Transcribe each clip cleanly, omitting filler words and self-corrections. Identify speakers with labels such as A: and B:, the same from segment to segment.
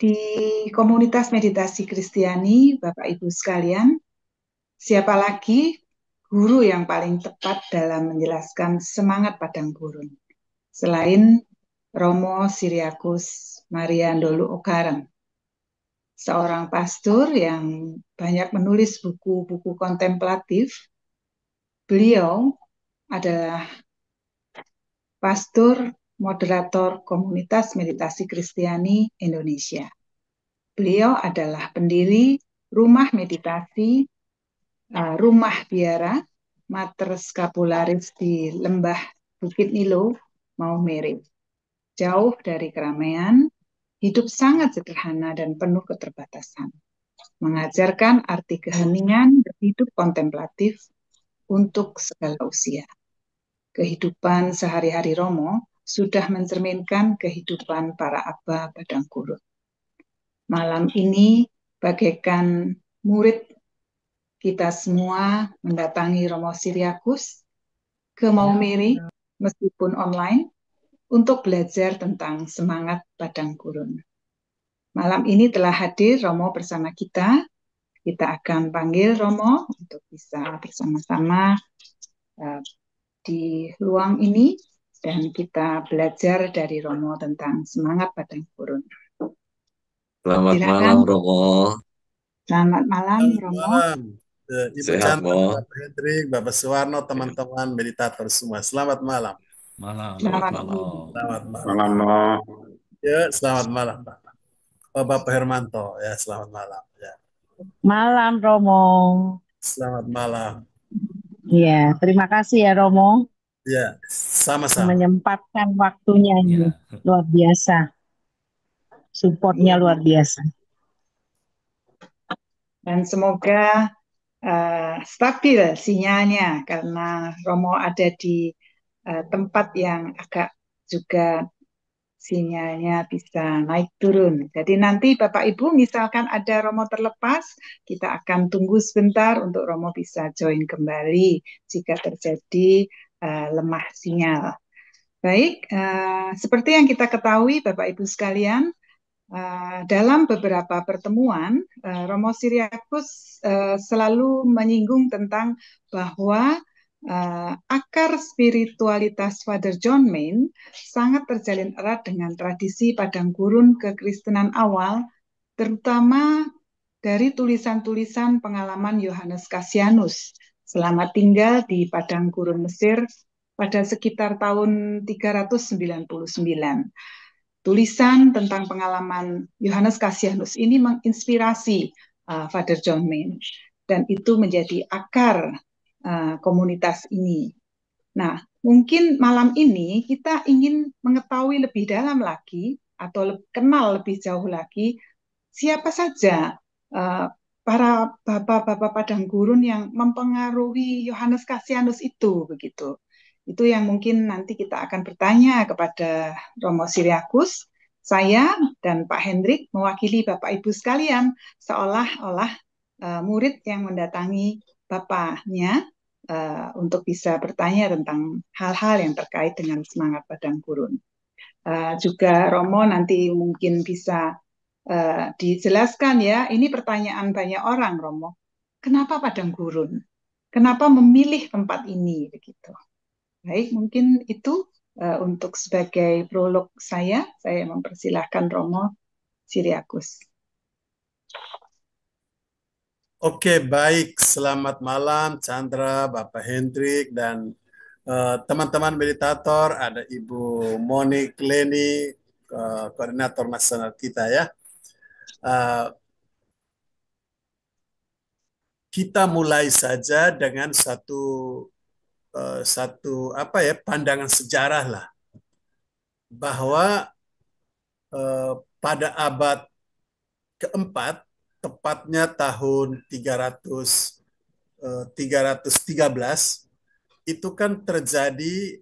A: Di komunitas meditasi Kristiani, Bapak Ibu sekalian, siapa lagi guru yang paling tepat dalam menjelaskan semangat padang gurun selain Romo Siriakus Mariandolu Okareng, seorang pastor yang banyak menulis buku-buku kontemplatif. Beliau adalah pastor moderator komunitas meditasi Kristiani Indonesia. Beliau adalah pendiri rumah meditasi, rumah biara, Mater Scapularis di Lembah Bukit Nilo, Maumere. Jauh dari keramaian, hidup sangat sederhana dan penuh keterbatasan. Mengajarkan arti keheningan berhidup kontemplatif untuk segala usia. Kehidupan sehari-hari Romo sudah mencerminkan kehidupan para aba padang gurun. Malam ini bagaikan murid kita semua mendatangi Romo Siriakus ke Maumere meskipun online untuk belajar tentang semangat padang gurun. Malam ini telah hadir Romo bersama kita. Kita akan panggil Romo untuk bisa bersama-sama di ruang ini dan kita belajar dari Romo tentang semangat padang gurun.
B: Selamat
A: Silakan.
B: malam, Romo.
A: Selamat malam,
C: Selamat
A: Romo.
C: malam, Ibu
B: Sehat,
C: Chandra,
B: Mo.
C: Bapak Hendrik, Bapak Suwarno, teman-teman meditator semua. Selamat malam.
D: Malam,
A: Selamat
D: malam.
C: Selamat malam.
E: Malam, Mo.
C: Ya, selamat malam, Pak. Oh, Bapak Hermanto, ya selamat malam. Ya,
F: Malam, Romo.
C: selamat malam.
F: Ya, terima kasih ya, Romo,
C: Ya, sama-sama.
F: menyempatkan waktunya ini.
D: Ya.
F: Luar biasa. Supportnya luar biasa.
A: Dan semoga stabil sinyalnya karena Romo ada di tempat yang agak juga sinyalnya bisa naik turun. Jadi nanti Bapak Ibu misalkan ada Romo terlepas, kita akan tunggu sebentar untuk Romo bisa join kembali jika terjadi lemah sinyal. Baik, seperti yang kita ketahui Bapak Ibu sekalian, dalam beberapa pertemuan, Romo Siriakus selalu menyinggung tentang bahwa akar spiritualitas Father John Main sangat terjalin erat dengan tradisi padang gurun kekristenan awal, terutama dari tulisan-tulisan pengalaman Yohanes Cassianus selama tinggal di padang gurun Mesir pada sekitar tahun 399. Tulisan tentang pengalaman Yohanes Cassianus ini menginspirasi Father John Main dan itu menjadi akar komunitas ini. Nah, mungkin malam ini kita ingin mengetahui lebih dalam lagi atau kenal lebih jauh lagi siapa saja para bapak-bapak padang gurun yang mempengaruhi Yohanes Cassianus itu begitu. Itu yang mungkin nanti kita akan bertanya kepada Romo Siriakus. Saya dan Pak Hendrik mewakili Bapak Ibu sekalian seolah-olah murid yang mendatangi bapaknya untuk bisa bertanya tentang hal-hal yang terkait dengan semangat padang gurun. Juga Romo nanti mungkin bisa dijelaskan ya, ini pertanyaan banyak orang Romo. Kenapa padang gurun? Kenapa memilih tempat ini begitu? Baik, mungkin itu untuk sebagai prolog saya mempersilahkan Romo Siriakus.
C: Oke, baik. Selamat malam, Chandra, Bapak Hendrik, dan teman-teman meditator. Ada Ibu Monik Leni, koordinator nasional kita ya. Kita mulai saja dengan satu pandangan sejarah lah, bahwa pada abad keempat, tepatnya tahun 313, itu kan terjadi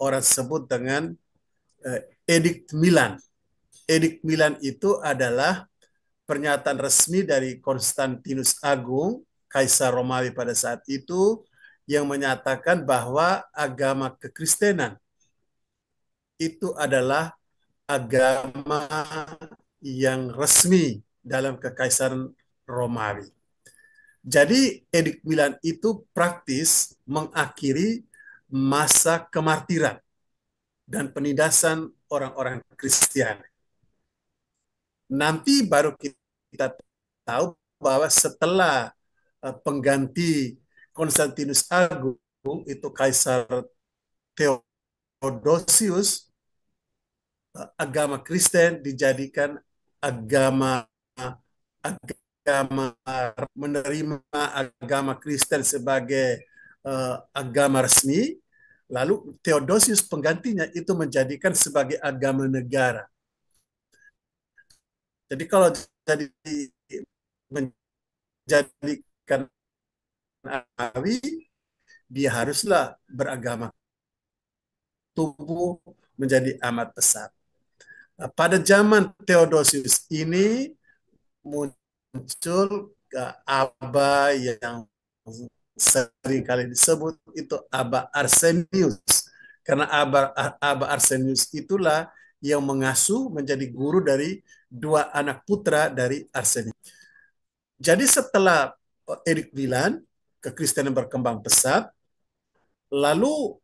C: orang sebut dengan Edict Milan. Edict Milan itu adalah pernyataan resmi dari Konstantinus Agung, Kaisar Romawi pada saat itu, yang menyatakan bahwa agama kekristenan itu adalah agama yang resmi dalam Kekaisaran Romawi. Jadi Edik Milan itu praktis mengakhiri masa kemartiran dan penindasan orang-orang Kristiani. Nanti baru kita tahu bahwa setelah pengganti Konstantinus Agung itu Kaisar Theodosius, agama Kristen dijadikan agama menerima agama Kristen sebagai agama resmi. Lalu Theodosius penggantinya itu menjadikan sebagai agama negara. Jadi kalau jadi menjadikan Romawi, dia haruslah beragama tubuh menjadi amat besar. Pada zaman Theodosius ini muncul Aba yang sering kali disebut itu Aba Arsenius. Karena Aba Arsenius itulah yang mengasuh menjadi guru dari dua anak putra dari Arsenius. Jadi setelah Edik Milan, kekristenan berkembang pesat, lalu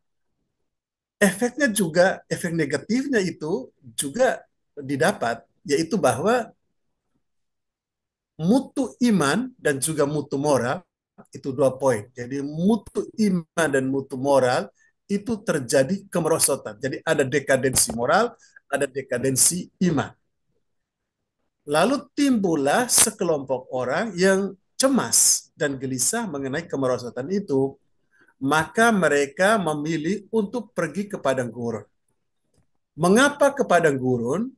C: efeknya juga, efek negatifnya itu juga didapat, yaitu bahwa mutu iman dan juga mutu moral, itu 2 poin. Jadi mutu iman dan mutu moral itu terjadi kemerosotan. Jadi ada dekadensi moral, ada dekadensi iman. Lalu timbullah sekelompok orang yang cemas dan gelisah mengenai kemerosotan itu. Maka mereka memilih untuk pergi ke padang gurun. Mengapa ke padang gurun?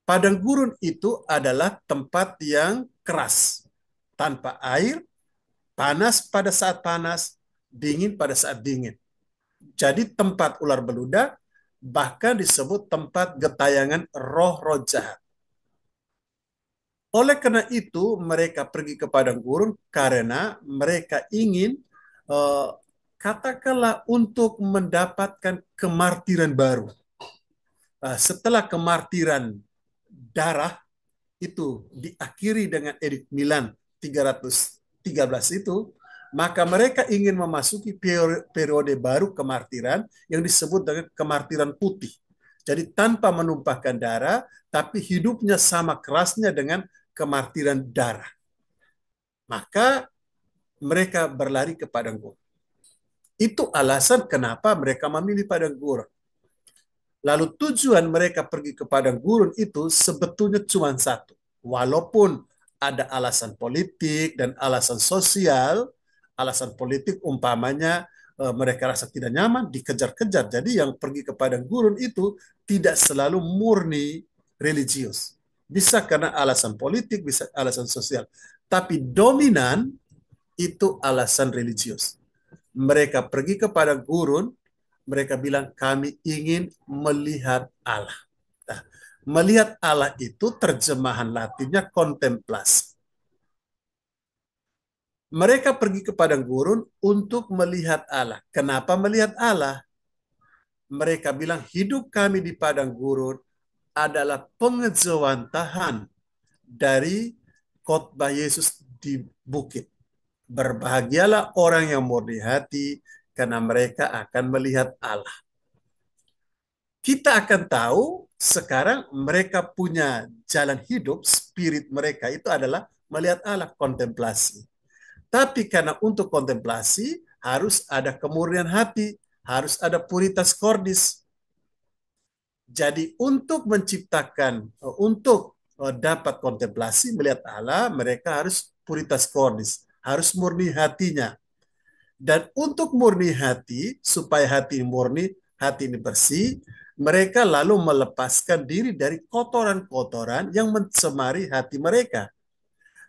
C: Padang gurun itu adalah tempat yang keras, tanpa air, panas pada saat panas, dingin pada saat dingin. Jadi tempat ular beludak, bahkan disebut tempat getayangan roh-roh jahat. Oleh karena itu, mereka pergi ke padang gurun karena mereka ingin katakanlah untuk mendapatkan kemartiran baru. Setelah kemartiran darah itu diakhiri dengan Edik Milan 313 itu, maka mereka ingin memasuki periode baru kemartiran yang disebut dengan kemartiran putih. Jadi tanpa menumpahkan darah, tapi hidupnya sama kerasnya dengan kemartiran darah. Maka mereka berlari ke padang gurun. Itu alasan kenapa mereka memilih padang gurun. Lalu tujuan mereka pergi ke padang gurun itu sebetulnya cuma satu. Walaupun ada alasan politik dan alasan sosial, alasan politik umpamanya mereka rasa tidak nyaman, dikejar-kejar. Jadi yang pergi ke padang gurun itu tidak selalu murni religius. Bisa karena alasan politik, bisa alasan sosial. Tapi dominan itu alasan religius. Mereka pergi ke padang gurun, mereka bilang kami ingin melihat Allah. Nah, melihat Allah itu terjemahan Latinnya kontemplasi. Mereka pergi ke padang gurun untuk melihat Allah. Kenapa melihat Allah? Mereka bilang hidup kami di padang gurun adalah pengejawantahan dari khotbah Yesus di bukit. Berbahagialah orang yang murni hati karena mereka akan melihat Allah. Kita akan tahu sekarang mereka punya jalan hidup, spirit mereka itu adalah melihat Allah, kontemplasi. Tapi karena untuk kontemplasi harus ada kemurnian hati, harus ada puritas cordis. Jadi untuk menciptakan, untuk dapat kontemplasi, melihat Allah, mereka harus puritas cordis, harus murni hatinya. Dan untuk murni hati, supaya hati murni, hati ini bersih, mereka lalu melepaskan diri dari kotoran-kotoran yang mencemari hati mereka.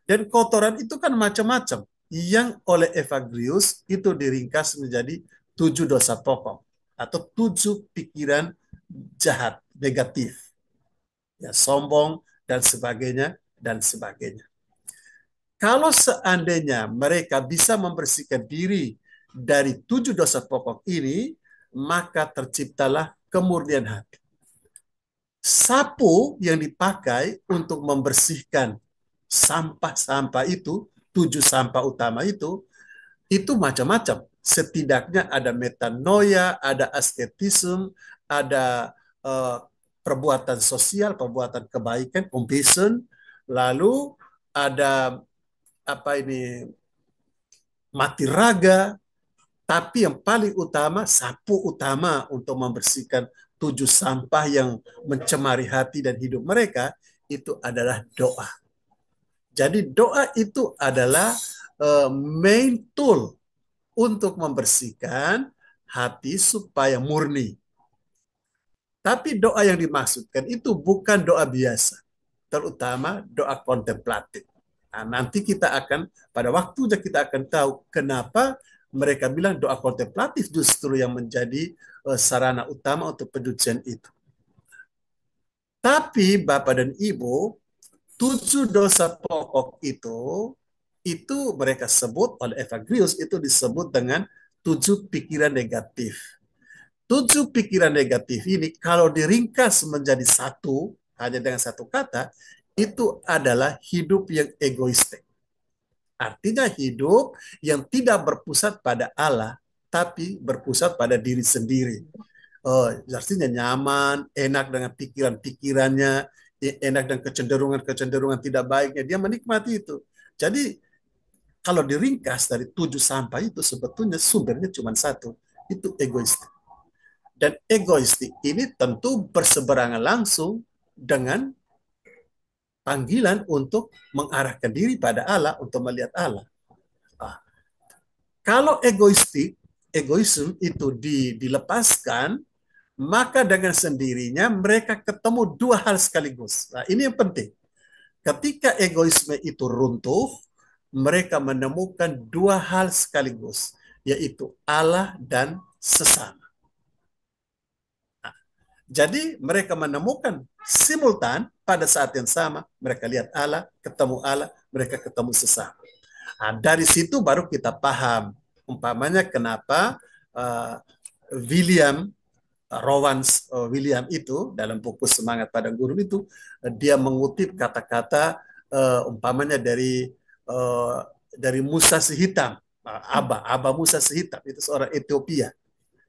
C: Dan kotoran itu kan macam-macam. Yang oleh Evagrius itu diringkas menjadi 7 dosa pokok atau 7 pikiran jahat, negatif, ya, sombong dan sebagainya dan sebagainya. Kalau seandainya mereka bisa membersihkan diri dari 7 dosa pokok ini, maka terciptalah kemurnian hati. sapu yang dipakai untuk membersihkan sampah-sampah itu, 7 sampah utama itu macam-macam. Setidaknya ada metanoia, ada asketisme, ada uh, perbuatan sosial, perbuatan kebaikan, compassion, lalu ada apa ini, mati raga, tapi yang paling utama, sapu utama untuk membersihkan 7 sampah yang mencemari hati dan hidup mereka, itu adalah doa. Jadi doa itu adalah main tool untuk membersihkan hati supaya murni. Tapi doa yang dimaksudkan itu bukan doa biasa, terutama doa kontemplatif. Nah, nanti pada waktunya kita akan tahu kenapa mereka bilang doa kontemplatif justru yang menjadi sarana utama untuk pencucian itu. Tapi Bapak dan Ibu, 7 dosa pokok itu mereka sebut oleh Evagrius, itu disebut dengan 7 pikiran negatif. 7 pikiran negatif ini kalau diringkas menjadi satu, hanya dengan satu kata, itu adalah hidup yang egoistik. Artinya hidup yang tidak berpusat pada Allah, tapi berpusat pada diri sendiri. Artinya nyaman, enak dengan pikiran-pikirannya, enak dengan kecenderungan-kecenderungan tidak baiknya, dia menikmati itu. Jadi kalau diringkas dari 7 sampah itu sebetulnya sumbernya cuma satu, itu egoistik. Dan egoistik ini tentu berseberangan langsung dengan panggilan untuk mengarahkan diri pada Allah, untuk melihat Allah. Nah, kalau egoisme itu dilepaskan, maka dengan sendirinya mereka ketemu 2 hal sekaligus. Nah, ini yang penting. Ketika egoisme itu runtuh, mereka menemukan 2 hal sekaligus, yaitu Allah dan sesama. Nah, jadi mereka menemukan simultan pada saat yang sama, mereka lihat Allah, mereka ketemu sesama. Nah, dari situ baru kita paham, umpamanya kenapa Rowan William itu dalam buku Semangat Padang Gurun itu, dia mengutip kata-kata umpamanya dari Musa si Hitam, Aba Musa si Hitam, itu seorang Ethiopia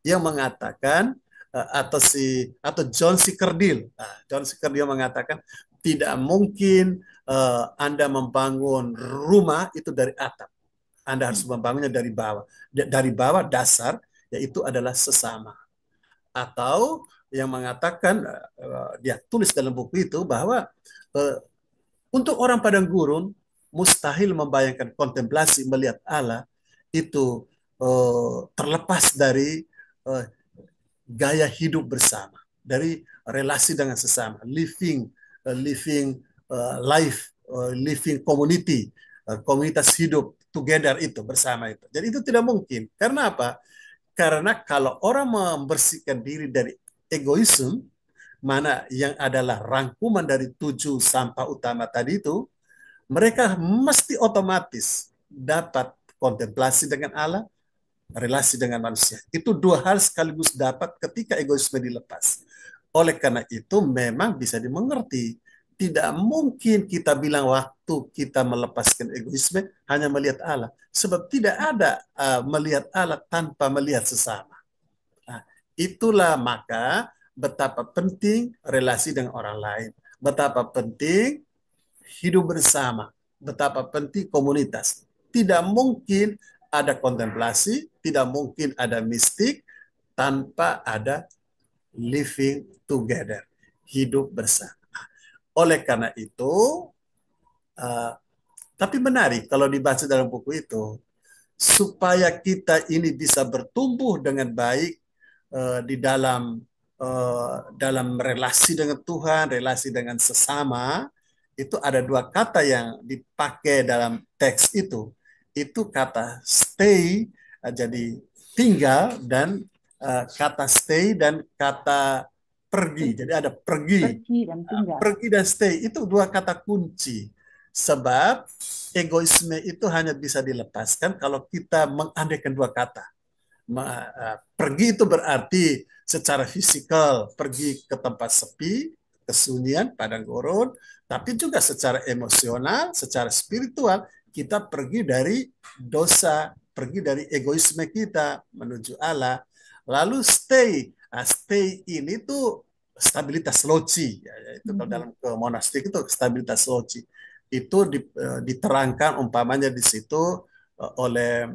C: yang mengatakan atau John C. Kerdil. John C. Kerdil mengatakan tidak mungkin Anda membangun rumah itu dari atap. Anda harus membangunnya dari bawah. Dari bawah dasar, yaitu adalah sesama. Atau yang mengatakan, dia tulis dalam buku itu bahwa untuk orang padang gurun mustahil membayangkan kontemplasi melihat Allah itu terlepas dari gaya hidup bersama, dari relasi dengan sesama, living life, living community, komunitas hidup together itu bersama itu. Jadi itu tidak mungkin. Karena apa? Karena kalau orang membersihkan diri dari egoisme, mana yang adalah rangkuman dari 7 sampah utama tadi itu, mereka mesti otomatis dapat kontemplasi dengan Allah, relasi dengan manusia. Itu 2 hal sekaligus dapat ketika egoisme dilepas. Oleh karena itu memang bisa dimengerti. Tidak mungkin kita bilang waktu kita melepaskan egoisme hanya melihat Allah. Sebab tidak ada melihat Allah tanpa melihat sesama. Nah, itulah maka betapa penting relasi dengan orang lain. Betapa penting hidup bersama. Betapa penting komunitas. Tidak mungkin ada kontemplasi, tidak mungkin ada mistik tanpa ada living together. Hidup bersama. Oleh karena itu, tapi menarik kalau dibaca dalam buku itu, supaya kita ini bisa bertumbuh dengan baik di dalam relasi dengan Tuhan, relasi dengan sesama, itu ada 2 kata yang dipakai dalam teks itu. Itu kata stay, jadi tinggal, dan kata stay dan kata pergi. Jadi ada pergi
F: dan tinggal.
C: Pergi dan stay itu 2 kata kunci. Sebab egoisme itu hanya bisa dilepaskan kalau kita mengandaikan 2 kata. Pergi itu berarti secara fisikal pergi ke tempat sepi, kesunyian, padang gurun, tapi juga secara emosional, secara spiritual, kita pergi dari dosa, pergi dari egoisme kita menuju Allah. Lalu stay. Stay ini tuh stabilitas loci. Itu kalau dalam ke monastik itu stabilitas loci. Itu diterangkan umpamanya di situ oleh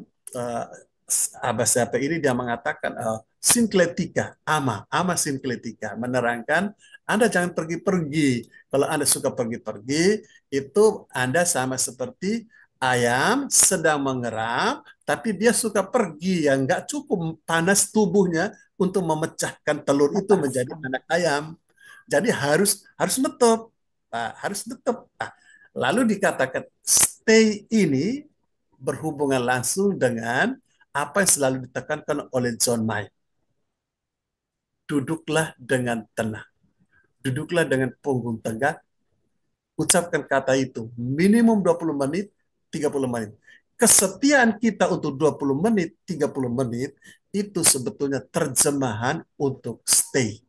C: Abah siapa ini, dia mengatakan sinkletika, ama sinkletika, menerangkan Anda jangan pergi-pergi. Kalau Anda suka pergi-pergi, itu Anda sama seperti ayam sedang mengeram, tapi dia suka pergi, yang nggak cukup panas tubuhnya untuk memecahkan telur itu menjadi anak ayam. Jadi harus netep, harus netep. Lalu dikatakan stay ini berhubungan langsung dengan apa yang selalu ditekankan oleh John Mayer. Duduklah dengan tenang. Duduklah dengan punggung tegak. Ucapkan kata itu minimum 20 menit, 30 menit. Kesetiaan kita untuk 20 menit, 30 menit, itu sebetulnya terjemahan untuk stay.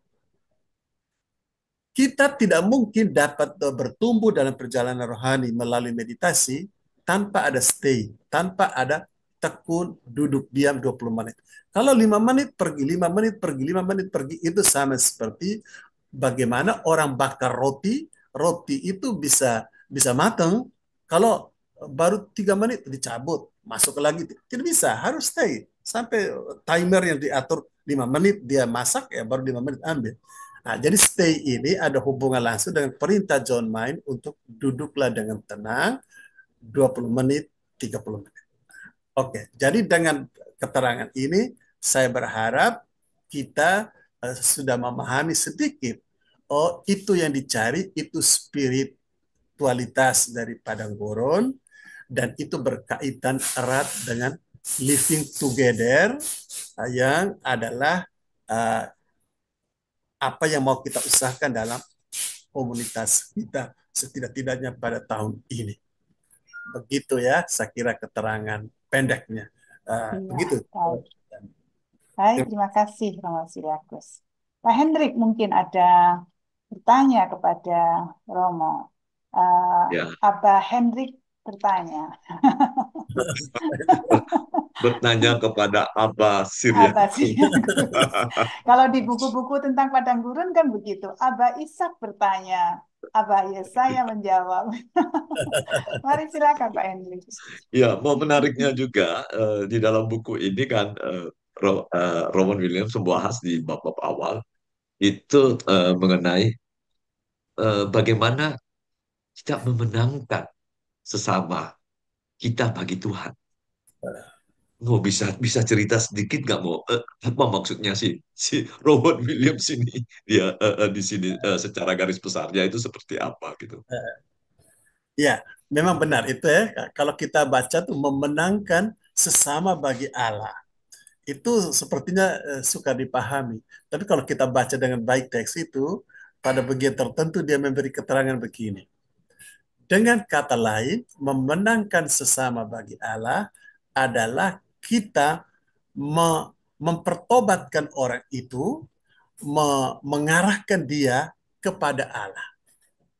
C: Kita tidak mungkin dapat bertumbuh dalam perjalanan rohani melalui meditasi tanpa ada stay, tanpa ada tekun, duduk diam 20 menit. Kalau 5 menit pergi, 5 menit pergi, 5 menit pergi, itu sama seperti bagaimana orang bakar roti, roti itu bisa matang, kalau baru 3 menit dicabut, masuk lagi. Tidak bisa, harus stay. Sampai timer yang diatur 5 menit, dia masak, ya baru 5 menit ambil. Nah, jadi stay ini ada hubungan langsung dengan perintah John Mayer untuk duduklah dengan tenang 20 menit, 30 menit. Oke, jadi dengan keterangan ini saya berharap kita sudah memahami sedikit. Oh, itu yang dicari, itu spiritualitas dari padang gurun, dan itu berkaitan erat dengan living together yang adalah apa yang mau kita usahakan dalam komunitas kita setidak-tidaknya pada tahun ini. Begitu ya, saya kira keterangan pendeknya. Begitu.
A: Baik. Baik, terima kasih Romo Siriakus. Pak Hendrik mungkin ada bertanya kepada Romo.
B: Ya.
A: Abah Hendrik bertanya.
B: Bertanya kepada Abah Siriakus.
A: Kalau di buku-buku tentang padang gurun kan begitu. Abah Ishak bertanya, Abah Yesaya menjawab. Mari silakan Pak Hendrik.
B: Ya, mau menariknya juga di dalam buku ini kan Rowan Williams membahas di bab-bab awal itu mengenai bagaimana kita memenangkan sesama kita bagi Tuhan. Mau bisa cerita sedikit nggak, mau apa maksudnya si Robert Williams ini, dia di sini secara garis besarnya itu seperti apa gitu?
C: Ya, memang benar itu ya. Kalau kita baca tuh memenangkan sesama bagi Allah, itu sepertinya suka dipahami. Tapi kalau kita baca dengan baik teks itu, pada bagian tertentu dia memberi keterangan begini. Dengan kata lain, memenangkan sesama bagi Allah adalah kita mempertobatkan orang itu, mengarahkan dia kepada Allah.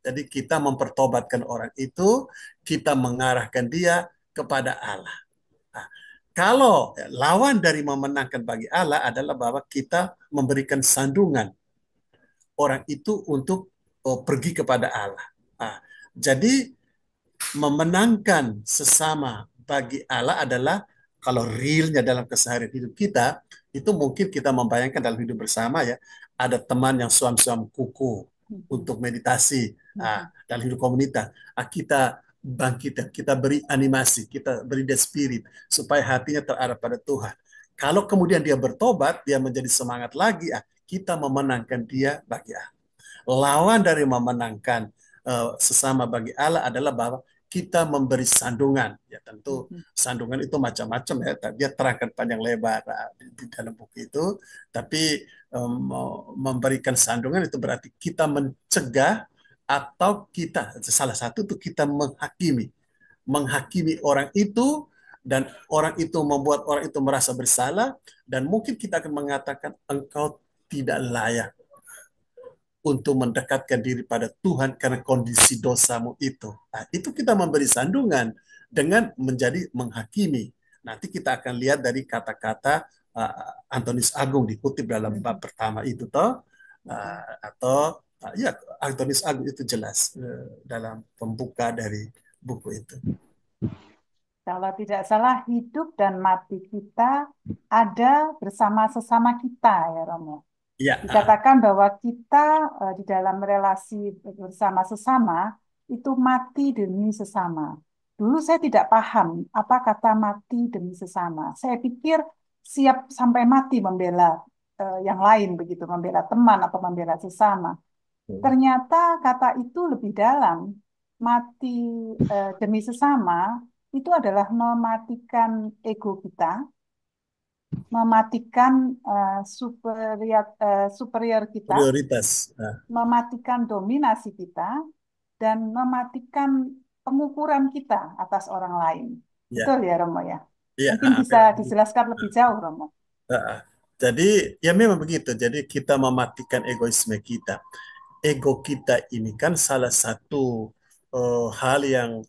C: Jadi kita mempertobatkan orang itu, kita mengarahkan dia kepada Allah. Nah, kalau lawan dari memenangkan bagi Allah adalah bahwa kita memberikan sandungan orang itu untuk pergi kepada Allah. Nah, jadi memenangkan sesama bagi Allah adalah, kalau realnya dalam keseharian hidup kita, itu mungkin kita membayangkan dalam hidup bersama ya, ada teman yang suam-suam kuku untuk meditasi dalam hidup komunitas. Kita bangkit, kita beri animasi, kita beri dia spirit supaya hatinya terarah pada Tuhan. Kalau kemudian dia bertobat, dia menjadi semangat lagi, kita memenangkan dia bagi Allah. Lawan dari memenangkan sesama bagi Allah adalah bahwa kita memberi sandungan. Ya tentu sandungan itu macam-macam ya. Dia terangkan panjang lebar di dalam buku itu. Tapi memberikan sandungan itu berarti kita mencegah, atau kita salah satu itu kita menghakimi orang itu, dan orang itu membuat orang itu merasa bersalah, dan mungkin kita akan mengatakan engkau tidak layak untuk mendekatkan diri pada Tuhan karena kondisi dosamu itu. Nah, itu kita memberi sandungan dengan menjadi menghakimi. Nanti kita akan lihat dari kata-kata Antonius Agung dikutip dalam bab pertama itu toh. Atau ya Antonius Agung itu jelas dalam pembuka dari buku itu.
A: Kalau tidak salah, hidup dan mati kita ada bersama sesama kita, ya Romo.
C: Ya,
A: Dikatakan bahwa kita di dalam relasi bersama sesama itu mati demi sesama. Dulu saya tidak paham apa kata mati demi sesama. Saya pikir siap sampai mati membela yang lain begitu, membela teman atau membela sesama. Ternyata kata itu lebih dalam. Mati demi sesama itu adalah mematikan ego kita, mematikan superior kita,
C: prioritas.
A: mematikan dominasi kita, dan mematikan pengukuran kita atas orang lain.
C: Ya.
A: Betul ya, Romo ya?
C: Ya,
A: Mungkin bisa dijelaskan lebih jauh, Romo.
C: Jadi ya memang begitu. Jadi kita mematikan egoisme kita. Ego kita ini kan salah satu hal yang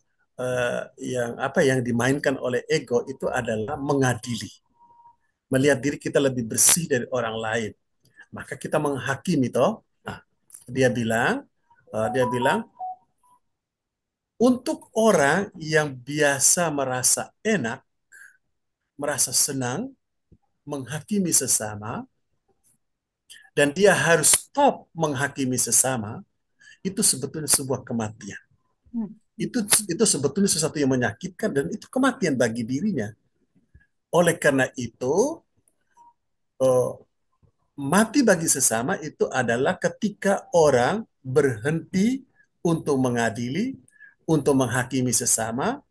C: dimainkan oleh ego itu adalah mengadili, melihat diri kita lebih bersih dari orang lain. Maka kita menghakimi toh. Nah, dia bilang untuk orang yang biasa merasa enak, merasa senang menghakimi sesama, dan dia harus stop menghakimi sesama, itu sebetulnya sebuah kematian. Itu sebetulnya sesuatu yang menyakitkan dan itu kematian bagi dirinya. Oleh karena itu, mati bagi sesama itu adalah ketika orang berhenti untuk mengadili, untuk menghakimi sesama,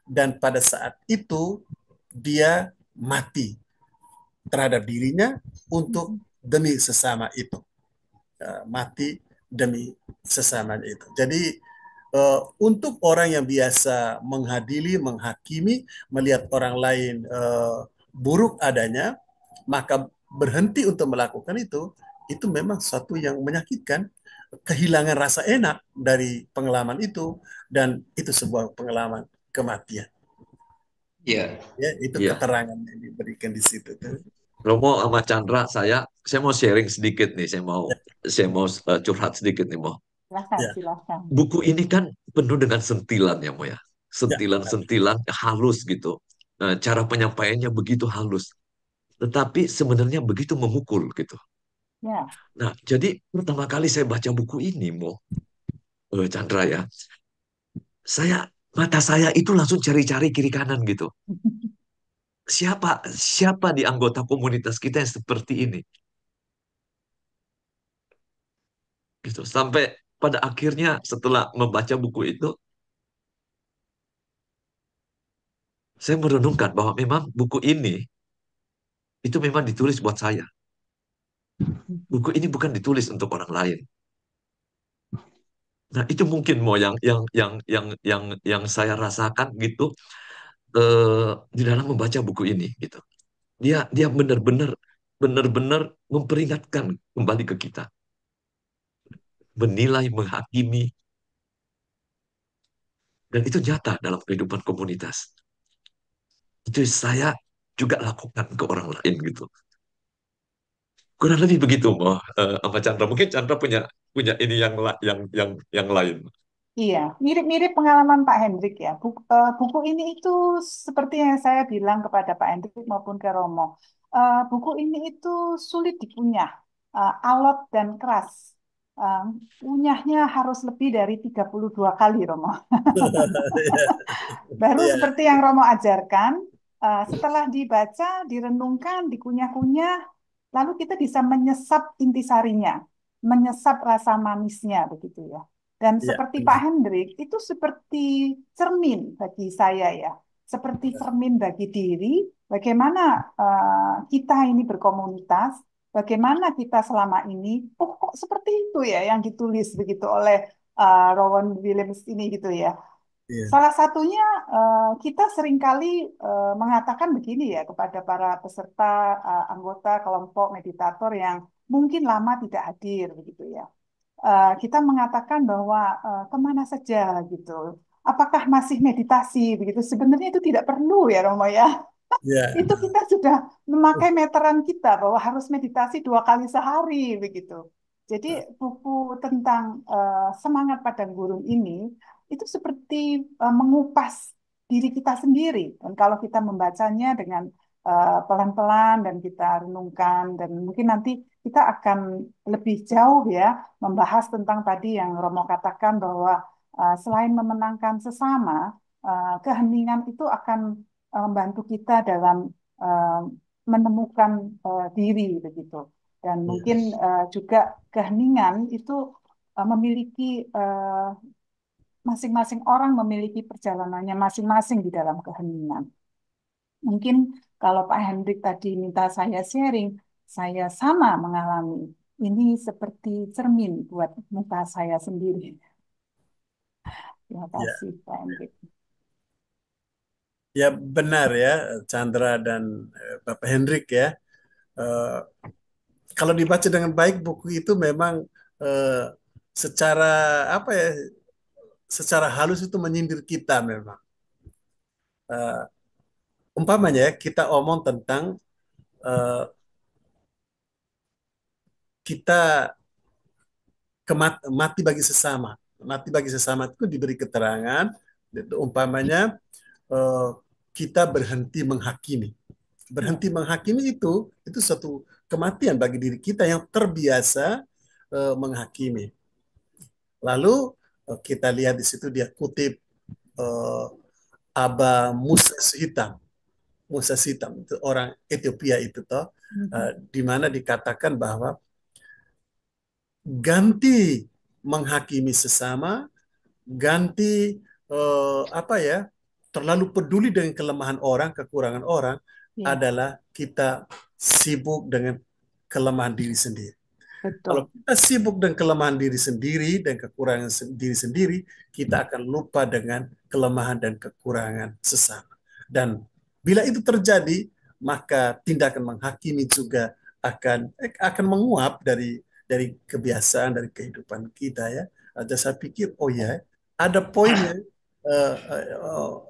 C: dan pada saat itu dia mati terhadap dirinya untuk demi sesama itu. Mati demi sesama itu. Jadi untuk orang yang biasa menghadili, menghakimi, melihat orang lain buruk adanya, maka berhenti untuk melakukan itu memang suatu yang menyakitkan, kehilangan rasa enak dari pengalaman itu, dan itu sebuah pengalaman kematian.
B: Iya.
C: Ya, itu
B: Iya.
C: keterangan yang diberikan di situ tuh.
B: Romo sama Chandra, saya mau sharing sedikit nih, saya mau curhat sedikit nih, Mo.
A: Silahkan,
C: Ya.
A: silahkan.
B: Buku ini kan penuh dengan sentilan ya, Mo ya. Sentilan-sentilan halus gitu. Cara penyampaiannya begitu halus. Tetapi sebenarnya begitu memukul gitu.
A: Ya.
B: Nah, jadi pertama kali saya baca buku ini, Mo, Chandra ya, mata saya itu langsung cari-cari kiri kanan gitu. Siapa di anggota komunitas kita yang seperti ini? Gitu. Sampai pada akhirnya setelah membaca buku itu, saya merenungkan bahwa memang buku ini itu memang ditulis buat saya. Buku ini bukan ditulis untuk orang lain. Nah, itu mungkin mau yang saya rasakan gitu di dalam membaca buku ini gitu. Dia benar-benar memperingatkan kembali ke kita, menilai, menghakimi, dan itu nyata dalam kehidupan komunitas. Itu saya juga lakukan ke orang lain gitu. Kurang lebih begitu, sama Chandra. Mungkin Chandra punya ini yang lain.
A: Iya, mirip-mirip pengalaman Pak Hendrik ya. Buku ini itu seperti yang saya bilang kepada Pak Hendrik maupun ke Romo. Buku ini itu sulit dikunyah, alot dan keras. Kunyahnya harus lebih dari 32 kali, Romo. Baru seperti yang Romo ajarkan, setelah dibaca, direnungkan, dikunyah-kunyah, lalu kita bisa menyesap intisarinya, menyesap rasa manisnya, begitu ya. Dan seperti Pak Hendrik, itu seperti cermin bagi saya ya. Seperti cermin bagi diri, bagaimana kita ini berkomunitas, bagaimana kita selama ini, oh kok seperti itu ya yang ditulis begitu oleh Rowan Williams ini gitu ya. Salah satunya kita seringkali mengatakan begini ya kepada para peserta, anggota kelompok meditator yang mungkin lama tidak hadir begitu ya. kita mengatakan bahwa kemana saja gitu. Apakah masih meditasi begitu? Sebenarnya itu tidak perlu ya Romo ya.
C: Ya,
A: Itu kita sudah memakai meteran kita bahwa harus meditasi 2 kali sehari begitu. Jadi buku tentang semangat padang gurun ini itu seperti mengupas diri kita sendiri. Dan kalau kita membacanya dengan pelan-pelan dan kita renungkan dan mungkin nanti kita akan lebih jauh ya membahas tentang tadi yang Romo katakan bahwa selain memenangkan sesama, keheningan itu akan membantu kita dalam uh, menemukan diri begitu. Dan mungkin juga keheningan itu memiliki masing-masing orang memiliki perjalanannya masing-masing di dalam keheningan. Mungkin kalau Pak Hendrik tadi minta saya sharing, saya sama mengalami. Ini seperti cermin buat muka saya sendiri. Terima
C: ya,
A: kasih Pak Hendrik.
C: ya benar ya, Chandra dan Bapak Hendrik ya. Eh, Kalau dibaca dengan baik buku itu memang eh, secara apa ya, secara halus itu menyindir kita memang. Eh, Umpamanya ya, kita omong tentang eh, kita mati bagi sesama. Mati bagi sesama itu diberi keterangan, itu umpamanya eh, kita berhenti menghakimi.
A: Ya,
C: Berhenti menghakimi itu satu kematian bagi diri kita yang terbiasa menghakimi. Lalu kita lihat di situ dia kutip eh, Aba Musa Hitam. Musa Hitam itu orang Ethiopia itu toh, di mana dikatakan bahwa ganti menghakimi sesama, ganti apa ya, terlalu peduli dengan kelemahan orang, kekurangan orang,
A: ya,
C: adalah kita sibuk dengan kelemahan diri sendiri. Kalau
A: betul.
C: kita sibuk dengan kelemahan diri sendiri dan kekurangan diri sendiri, kita akan lupa dengan kelemahan dan kekurangan sesama. Dan bila itu terjadi, maka tindakan menghakimi juga akan menguap dari kebiasaan, dari kehidupan kita ya. Ada saya pikir, oh ya, ada poinnya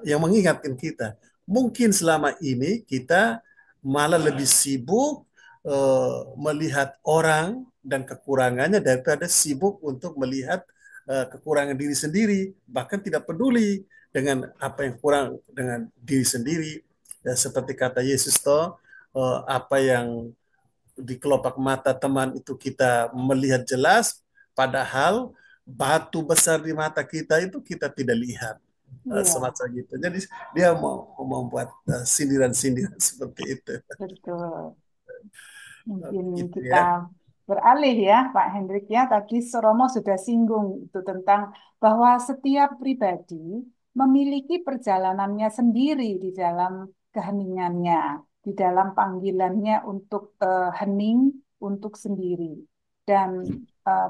C: yang mengingatkan kita. Mungkin selama ini kita malah lebih sibuk melihat orang dan kekurangannya daripada sibuk untuk melihat kekurangan diri sendiri, bahkan tidak peduli dengan apa yang kurang dengan diri sendiri. Ya, seperti kata Yesus toh, apa yang di kelopak mata teman itu kita melihat jelas, padahal batu besar di mata kita itu kita tidak lihat.
A: Iya,
C: Semacam gitu. Jadi dia mau membuat sindiran-sindiran seperti itu.
A: betul. Mungkin
C: Gitu
A: kita
C: ya.
A: beralih ya, Pak Hendrik ya. Tadi Romo sudah singgung itu tentang bahwa setiap pribadi memiliki perjalanannya sendiri di dalam keheningannya, di dalam panggilannya untuk hening, untuk sendiri. Dan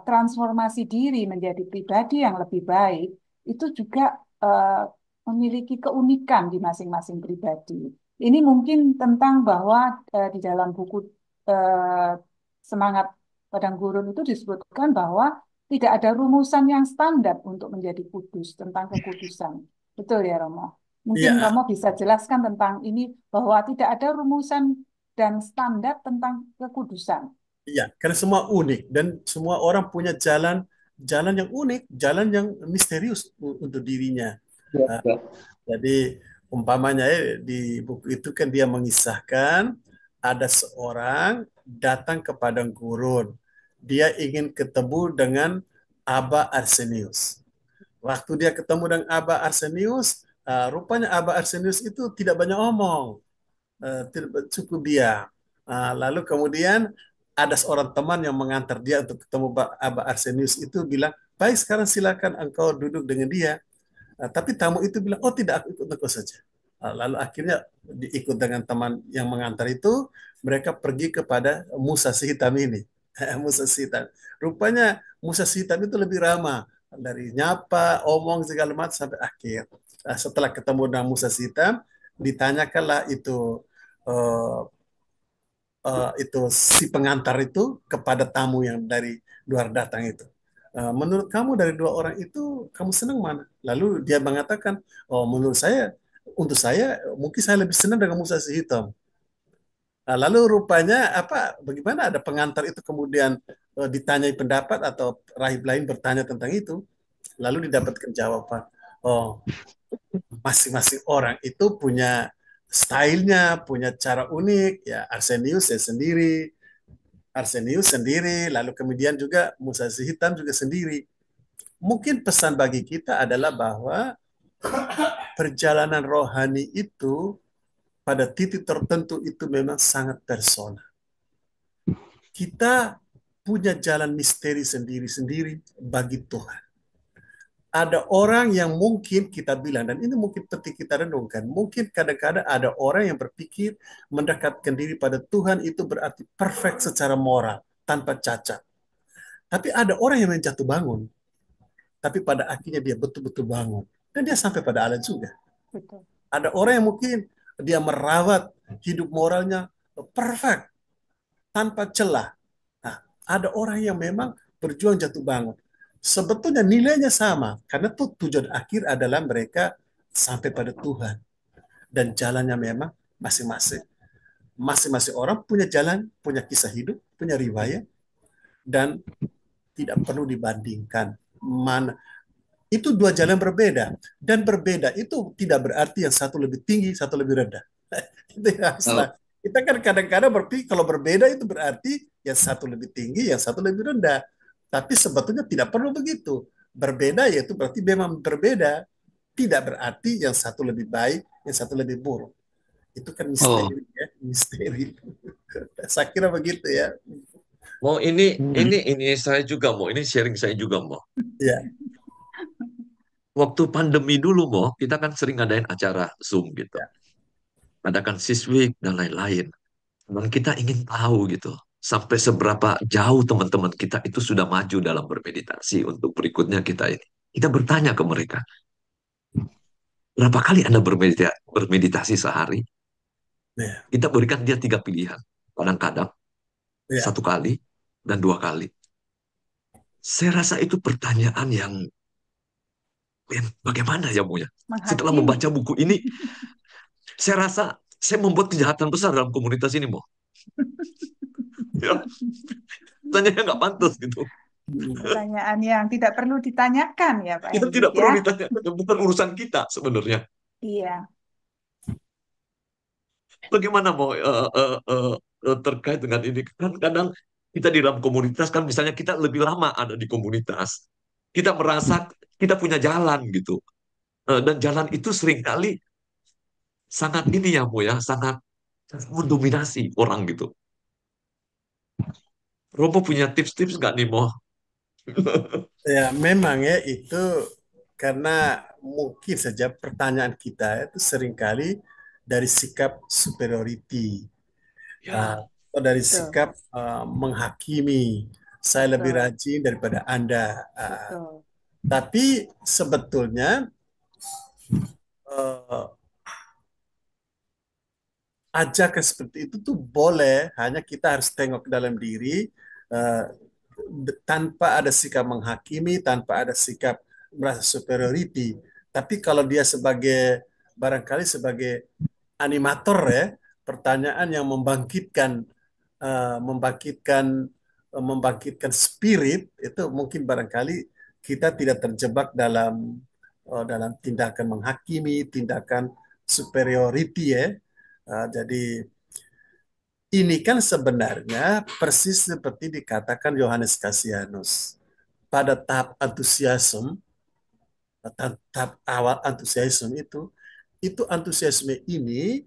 A: transformasi diri menjadi pribadi yang lebih baik itu juga eh, memiliki keunikan di masing-masing pribadi. Ini mungkin tentang bahwa di dalam buku eh, semangat padang gurun itu disebutkan bahwa tidak ada rumusan yang standar untuk menjadi kudus tentang kekudusan. Betul ya Romo? Mungkin
C: Iya,
A: Romo bisa jelaskan tentang ini bahwa tidak ada rumusan dan standar tentang kekudusan.
C: iya, karena semua unik dan semua orang punya jalan jalan yang unik, jalan yang misterius untuk dirinya.
B: Ya,
C: Nah,
B: ya.
C: jadi umpamanya ya, di buku itu kan dia mengisahkan ada seorang datang ke padang gurun. Dia ingin ketemu dengan Aba Arsenius. Waktu dia ketemu dengan Aba Arsenius, rupanya Aba Arsenius itu tidak banyak omong, tidak cukup diam. Lalu kemudian ada seorang teman yang mengantar dia untuk ketemu Aba Arsenius itu bilang, baik sekarang silakan engkau duduk dengan dia. Tapi tamu itu bilang, oh tidak, aku ikut engkau saja. Lalu akhirnya diikut dengan teman yang mengantar itu, mereka pergi kepada Musa si hitam ini. Musa si hitam. Rupanya Musa si hitam itu lebih ramah. Dari nyapa, omong segala macam sampai akhir. Setelah ketemu dengan Musa si hitam, ditanyakanlah eh, itu si pengantar itu kepada tamu yang dari luar datang itu. Menurut kamu dari dua orang itu kamu senang mana? Lalu dia mengatakan, oh menurut saya, untuk saya mungkin saya lebih senang dengan Musa si hitam. Nah, lalu rupanya apa? Bagaimana ada pengantar itu kemudian ditanyai pendapat atau rahib lain bertanya tentang itu, lalu didapatkan jawaban. Oh, masing-masing orang itu punya stylenya, punya cara unik. Ya, Arsenius sendiri, lalu kemudian juga Musa si hitam juga sendiri. Mungkin pesan bagi kita adalah bahwa perjalanan rohani itu pada titik tertentu itu memang sangat personal. Kita punya jalan misteri sendiri-sendiri bagi Tuhan. Ada orang yang mungkin kita bilang, dan ini mungkin penting kita renungkan, mungkin kadang-kadang ada orang yang berpikir mendekatkan diri pada Tuhan itu berarti perfect secara moral, tanpa cacat. Tapi ada orang yang jatuh bangun, tapi pada akhirnya dia betul-betul bangun. Dan dia sampai pada Allah juga.
A: Betul.
C: Ada orang yang mungkin dia merawat hidup moralnya perfect, tanpa celah. Nah, ada orang yang memang berjuang jatuh bangun. Sebetulnya nilainya sama, karena tujuan akhir adalah mereka sampai pada Tuhan. Dan jalannya memang masing-masing. Masing-masing orang punya jalan, punya kisah hidup, punya riwayat, dan tidak perlu dibandingkan. Mana itu dua jalan berbeda, dan berbeda itu tidak berarti yang satu lebih tinggi, satu lebih rendah. Itu yang haruslah. Kita kan kadang-kadang berpikir kalau berbeda itu berarti yang satu lebih tinggi, yang satu lebih rendah. Tapi sebetulnya tidak perlu begitu. Berbeda yaitu berarti memang berbeda. Tidak berarti yang satu lebih baik, yang satu lebih buruk. Itu kan misteri, ya, misteri. Saya kira begitu ya.
B: Mau ini saya juga mau, ini sharing saya juga mau.
C: Ya,
B: Waktu pandemi dulu mau, kita kan sering ngadain acara Zoom gitu.
C: ya,
B: Adakan siswik dan lain-lain. Dan kita ingin tahu gitu, sampai seberapa jauh teman-teman kita itu sudah maju dalam bermeditasi untuk berikutnya kita ini. Kita bertanya ke mereka, berapa kali Anda bermeditasi sehari?
C: ya,
B: Kita berikan dia 3 pilihan. Kadang-kadang,
C: ya.
B: 1 kali, dan 2 kali. Saya rasa itu pertanyaan yang bagaimana ya, Bu ya? Setelah
A: Menghakimi.
B: membaca buku ini, saya rasa saya membuat kejahatan besar dalam komunitas ini, Mo. Ya, tanyanya nggak pantas gitu.
A: Pertanyaan yang tidak perlu ditanyakan ya Pak
B: Itu
A: Hendrik
B: tidak perlu
A: ya.
B: ditanyakan, bukan urusan kita sebenarnya.
A: Iya.
B: Bagaimana mau terkait dengan ini? Kan kadang kita di dalam komunitas kan misalnya kita lebih lama ada di komunitas, kita merasa kita punya jalan gitu. Dan jalan itu seringkali sangat ini ya, Bu ya, sangat mendominasi orang gitu. Romo punya tips-tips nggak nih, Mo?
C: Ya, memang ya itu karena mungkin saja pertanyaan kita itu seringkali dari sikap superiority,
B: Ya,
C: atau dari
A: Betul.
C: sikap menghakimi. Saya lebih
A: Betul.
C: rajin daripada Anda.
A: Betul.
C: Tapi sebetulnya uh, ajakan seperti itu tuh boleh, hanya kita harus tengok ke dalam diri uh, tanpa ada sikap menghakimi, tanpa ada sikap merasa superiority. Tapi kalau dia sebagai barangkali sebagai animator ya, pertanyaan yang membangkitkan spirit itu mungkin barangkali kita tidak terjebak dalam tindakan menghakimi, tindakan superiority ya. Jadi ini kan sebenarnya persis seperti dikatakan Yohanes Cassianus. Pada tahap antusiasme, tahap awal antusiasme itu antusiasme ini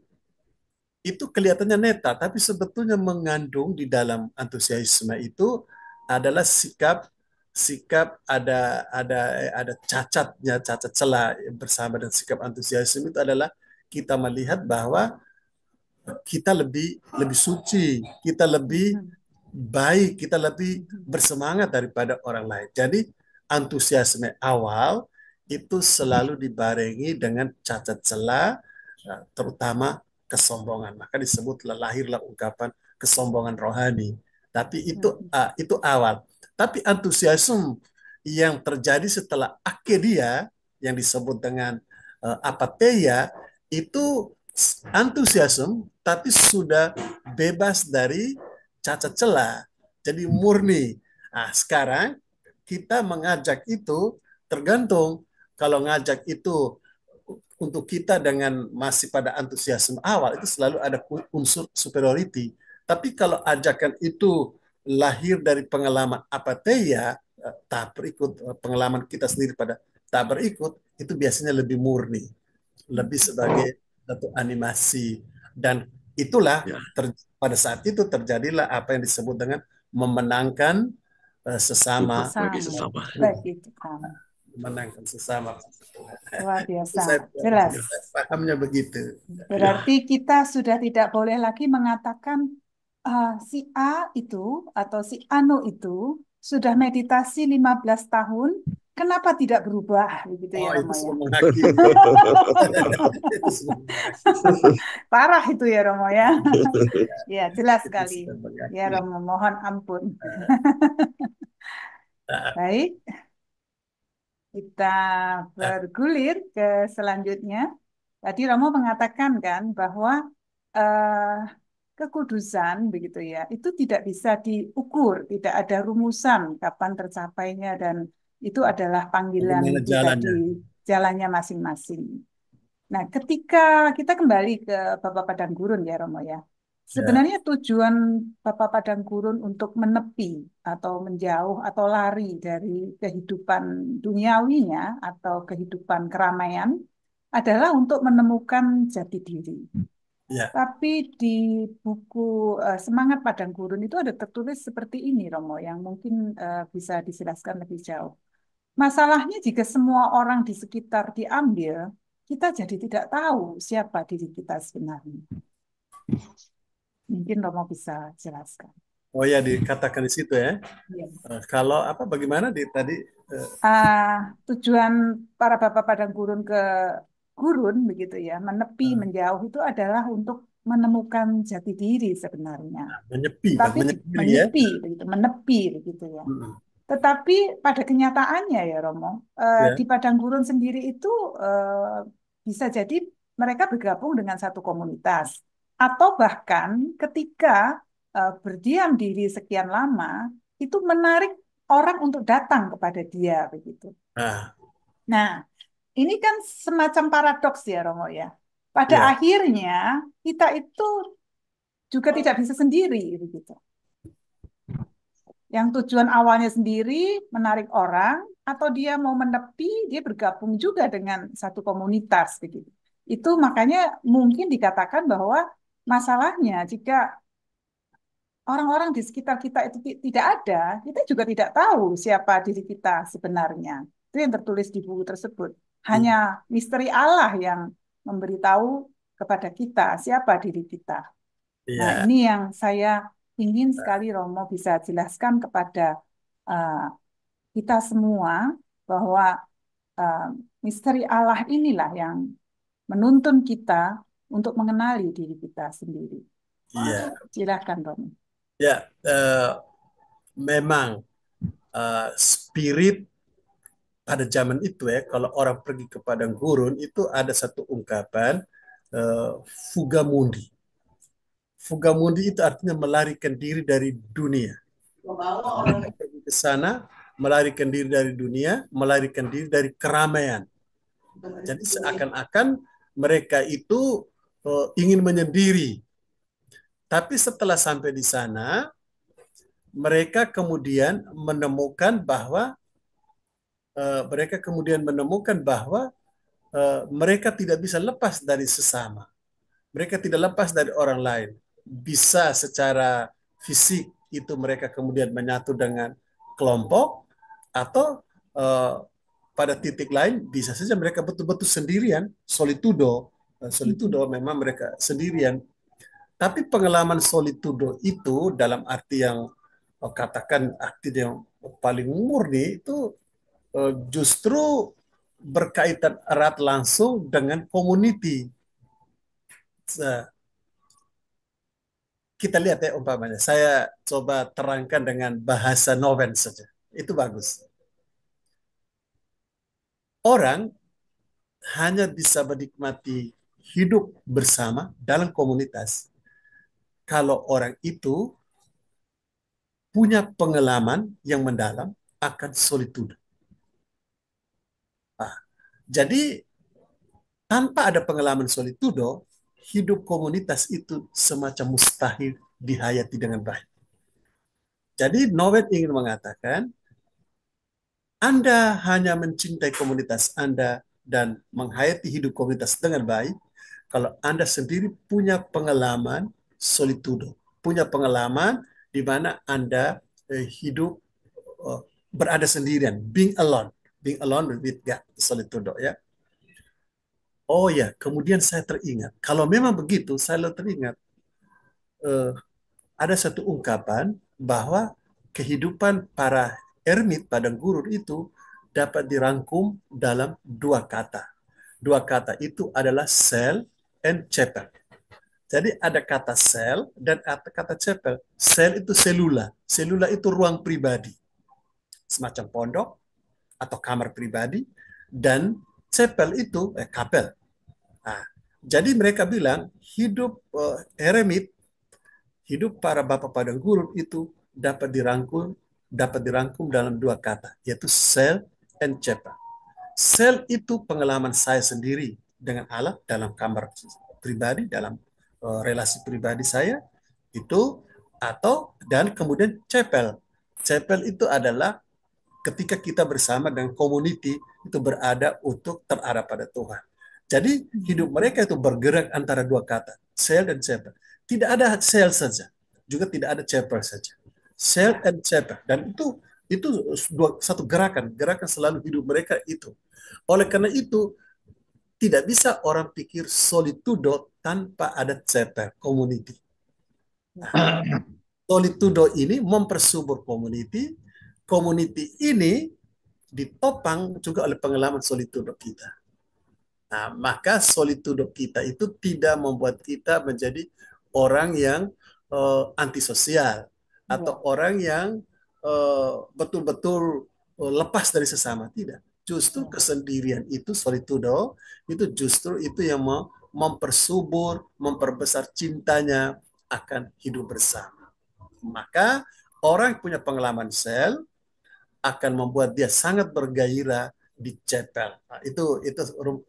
C: itu kelihatannya neta, tapi sebetulnya mengandung di dalam antusiasme itu adalah sikap sikap ada cacatnya, cacat celah bersama dengan sikap antusiasme itu adalah kita melihat bahwa kita lebih lebih suci, kita lebih baik, kita lebih bersemangat daripada orang lain. Jadi antusiasme awal itu selalu dibarengi dengan cacat celah, terutama kesombongan. Maka disebutlah lahirlah ungkapan kesombongan rohani. Tapi itu awal. Tapi antusiasme yang terjadi setelah akedia yang disebut dengan apatheia itu antusiasme tapi sudah bebas dari cacat celah. Jadi murni. Nah, sekarang kita mengajak itu tergantung. Kalau ngajak itu untuk kita dengan masih pada antusiasme awal itu selalu ada unsur superiority. Tapi kalau ajakan itu lahir dari pengalaman apatheia, tak berikut pengalaman kita sendiri pada tak berikut, itu biasanya lebih murni, lebih sebagai satu animasi. Dan itulah
B: Ya,
C: pada saat itu terjadilah apa yang disebut dengan memenangkan sesama,
B: bagi
A: Sesama,
B: sesama.
A: bagi sesama.
C: memenangkan sesama.
A: Luar
C: Itu
A: biasa,
C: saya,
A: jelas.
B: Ya,
C: saya pahamnya begitu.
A: Berarti kita sudah tidak boleh lagi mengatakan si A itu atau si Anu itu sudah meditasi 15 tahun, kenapa tidak berubah? Begitu ya,
C: Oh, itu
A: Romo ya.
C: sudah menghakimi. Itu sudah
A: Parah itu ya, Romo ya. Ya, jelas
C: itu
A: sekali.
C: sudah
A: Ya,
C: menghakimi.
A: Romo, mohon ampun.
C: Nah,
A: Baik, kita bergulir ke selanjutnya. Tadi Romo mengatakan kan bahwa eh, kekudusan begitu ya, itu tidak bisa diukur, tidak ada rumusan kapan tercapainya dan itu adalah panggilan
C: bagaimana
A: pribadi
C: jalannya?
A: jalannya masing-masing. Nah, ketika kita kembali ke Bapak Padang Gurun ya Romo ya,
C: Ya,
A: sebenarnya tujuan Bapak Padang Gurun untuk menepi atau menjauh atau lari dari kehidupan duniawinya atau kehidupan keramaian adalah untuk menemukan jati diri.
C: ya,
A: Tapi di buku Semangat Padang Gurun itu ada tertulis seperti ini, Romo, yang mungkin bisa dijelaskan lebih jauh. Masalahnya jika semua orang di sekitar diambil, kita jadi tidak tahu siapa diri kita sebenarnya. Mungkin Romo bisa jelaskan.
C: oh ya dikatakan di situ ya.
A: Iya.
C: Kalau apa bagaimana di tadi?
A: Tujuan para Bapak Padang Gurun ke gurun begitu ya, menepi, menjauh itu adalah untuk menemukan jati diri sebenarnya.
C: Menyepi,
A: Tetapi
C: menyendiri ya.
A: menyepi begitu, menepi begitu ya.
C: Mm-mm.
A: Tetapi pada kenyataannya ya Romo,
C: Ya,
A: di padang gurun sendiri itu bisa jadi mereka bergabung dengan satu komunitas atau bahkan ketika berdiam diri sekian lama itu menarik orang untuk datang kepada dia begitu.
C: nah,
A: Nah, ini kan semacam paradoks ya Romo ya. Pada
C: ya,
A: akhirnya kita itu juga tidak bisa sendiri begitu. Yang tujuan awalnya sendiri menarik orang atau dia mau menepi, dia bergabung juga dengan satu komunitas begitu. Itu makanya mungkin dikatakan bahwa masalahnya jika orang-orang di sekitar kita itu tidak ada, kita juga tidak tahu siapa diri kita sebenarnya. Itu yang tertulis di buku tersebut. Hanya
C: iya,
A: misteri Allah yang memberitahu kepada kita siapa diri kita. Nah,
C: iya,
A: ini yang saya ingin sekali Romo bisa jelaskan kepada uh, kita semua bahwa uh, misteri Allah inilah yang menuntun kita untuk mengenali diri kita sendiri.
C: iya.
A: Silakan Romo.
C: Ya, memang spirit pada zaman itu ya, kalau orang pergi ke padang gurun itu ada satu ungkapan eh, fuga mundi. Fuga mundi itu artinya melarikan diri dari dunia. Mereka pergi ke sana, melarikan diri dari dunia, melarikan diri dari keramaian. Jadi seakan-akan mereka itu ingin menyendiri. Tapi setelah sampai di sana, mereka kemudian menemukan bahwa mereka tidak bisa lepas dari sesama. Mereka tidak lepas dari orang lain. Bisa secara fisik itu mereka kemudian menyatu dengan kelompok atau eh, pada titik lain bisa saja mereka betul-betul sendirian, solitudo. Solitudo memang mereka sendirian. Tapi pengalaman solitudo itu dalam arti yang katakan arti yang paling murni itu justru berkaitan erat langsung dengan community. Kita lihat ya umpamanya. Saya coba terangkan dengan bahasa Noven saja. Itu bagus. orang hanya bisa menikmati hidup bersama dalam komunitas kalau orang itu punya pengalaman yang mendalam akan solitude. Nah, jadi tanpa ada pengalaman solitudo, hidup komunitas itu semacam mustahil dihayati dengan baik. Jadi Novel ingin mengatakan, Anda hanya mencintai komunitas Anda dan menghayati hidup komunitas dengan baik kalau Anda sendiri punya pengalaman solitudo, punya pengalaman di mana Anda hidup berada sendirian, being alone with God, solitudo ya. Oh ya, kemudian saya teringat, kalau memang begitu, saya teringat eh, ada satu ungkapan bahwa kehidupan para ermit padang gurun itu dapat dirangkum dalam dua kata. Dua kata itu adalah cell and chapel. Jadi ada kata sel dan ada kata chapel. Sel itu selula. Selula itu ruang pribadi. Semacam pondok atau kamar pribadi. Dan chapel itu kapel. Nah, jadi mereka bilang hidup eremit, hidup para bapak padang gurun itu dapat dirangkum dalam dua kata, yaitu sel and chapel. Sel itu pengalaman saya sendiri dengan Allah dalam kamar pribadi, dalam relasi pribadi saya itu, dan kemudian chapel. Chapel itu adalah ketika kita bersama dengan community itu berada untuk terarah pada Tuhan. Jadi hidup mereka itu bergerak antara dua kata, sel dan chapel. Tidak ada sel saja, juga tidak ada chapel saja. Sel and chapel, dan itu satu gerakan selalu hidup mereka itu. Oleh karena itu tidak bisa orang pikir solitudo tanpa ada chapel, community. Nah, solitudo ini mempersubur community. Community ini ditopang juga oleh pengalaman solitudo kita. Nah, maka solitudo kita itu tidak membuat kita menjadi orang yang antisosial atau orang yang betul-betul lepas dari sesama. Tidak. Justru kesendirian itu, solitudo, itu justru itu yang mempersubur, memperbesar cintanya akan hidup bersama. Maka orang yang punya pengalaman sel akan membuat dia sangat bergairah di chapel. Nah, itu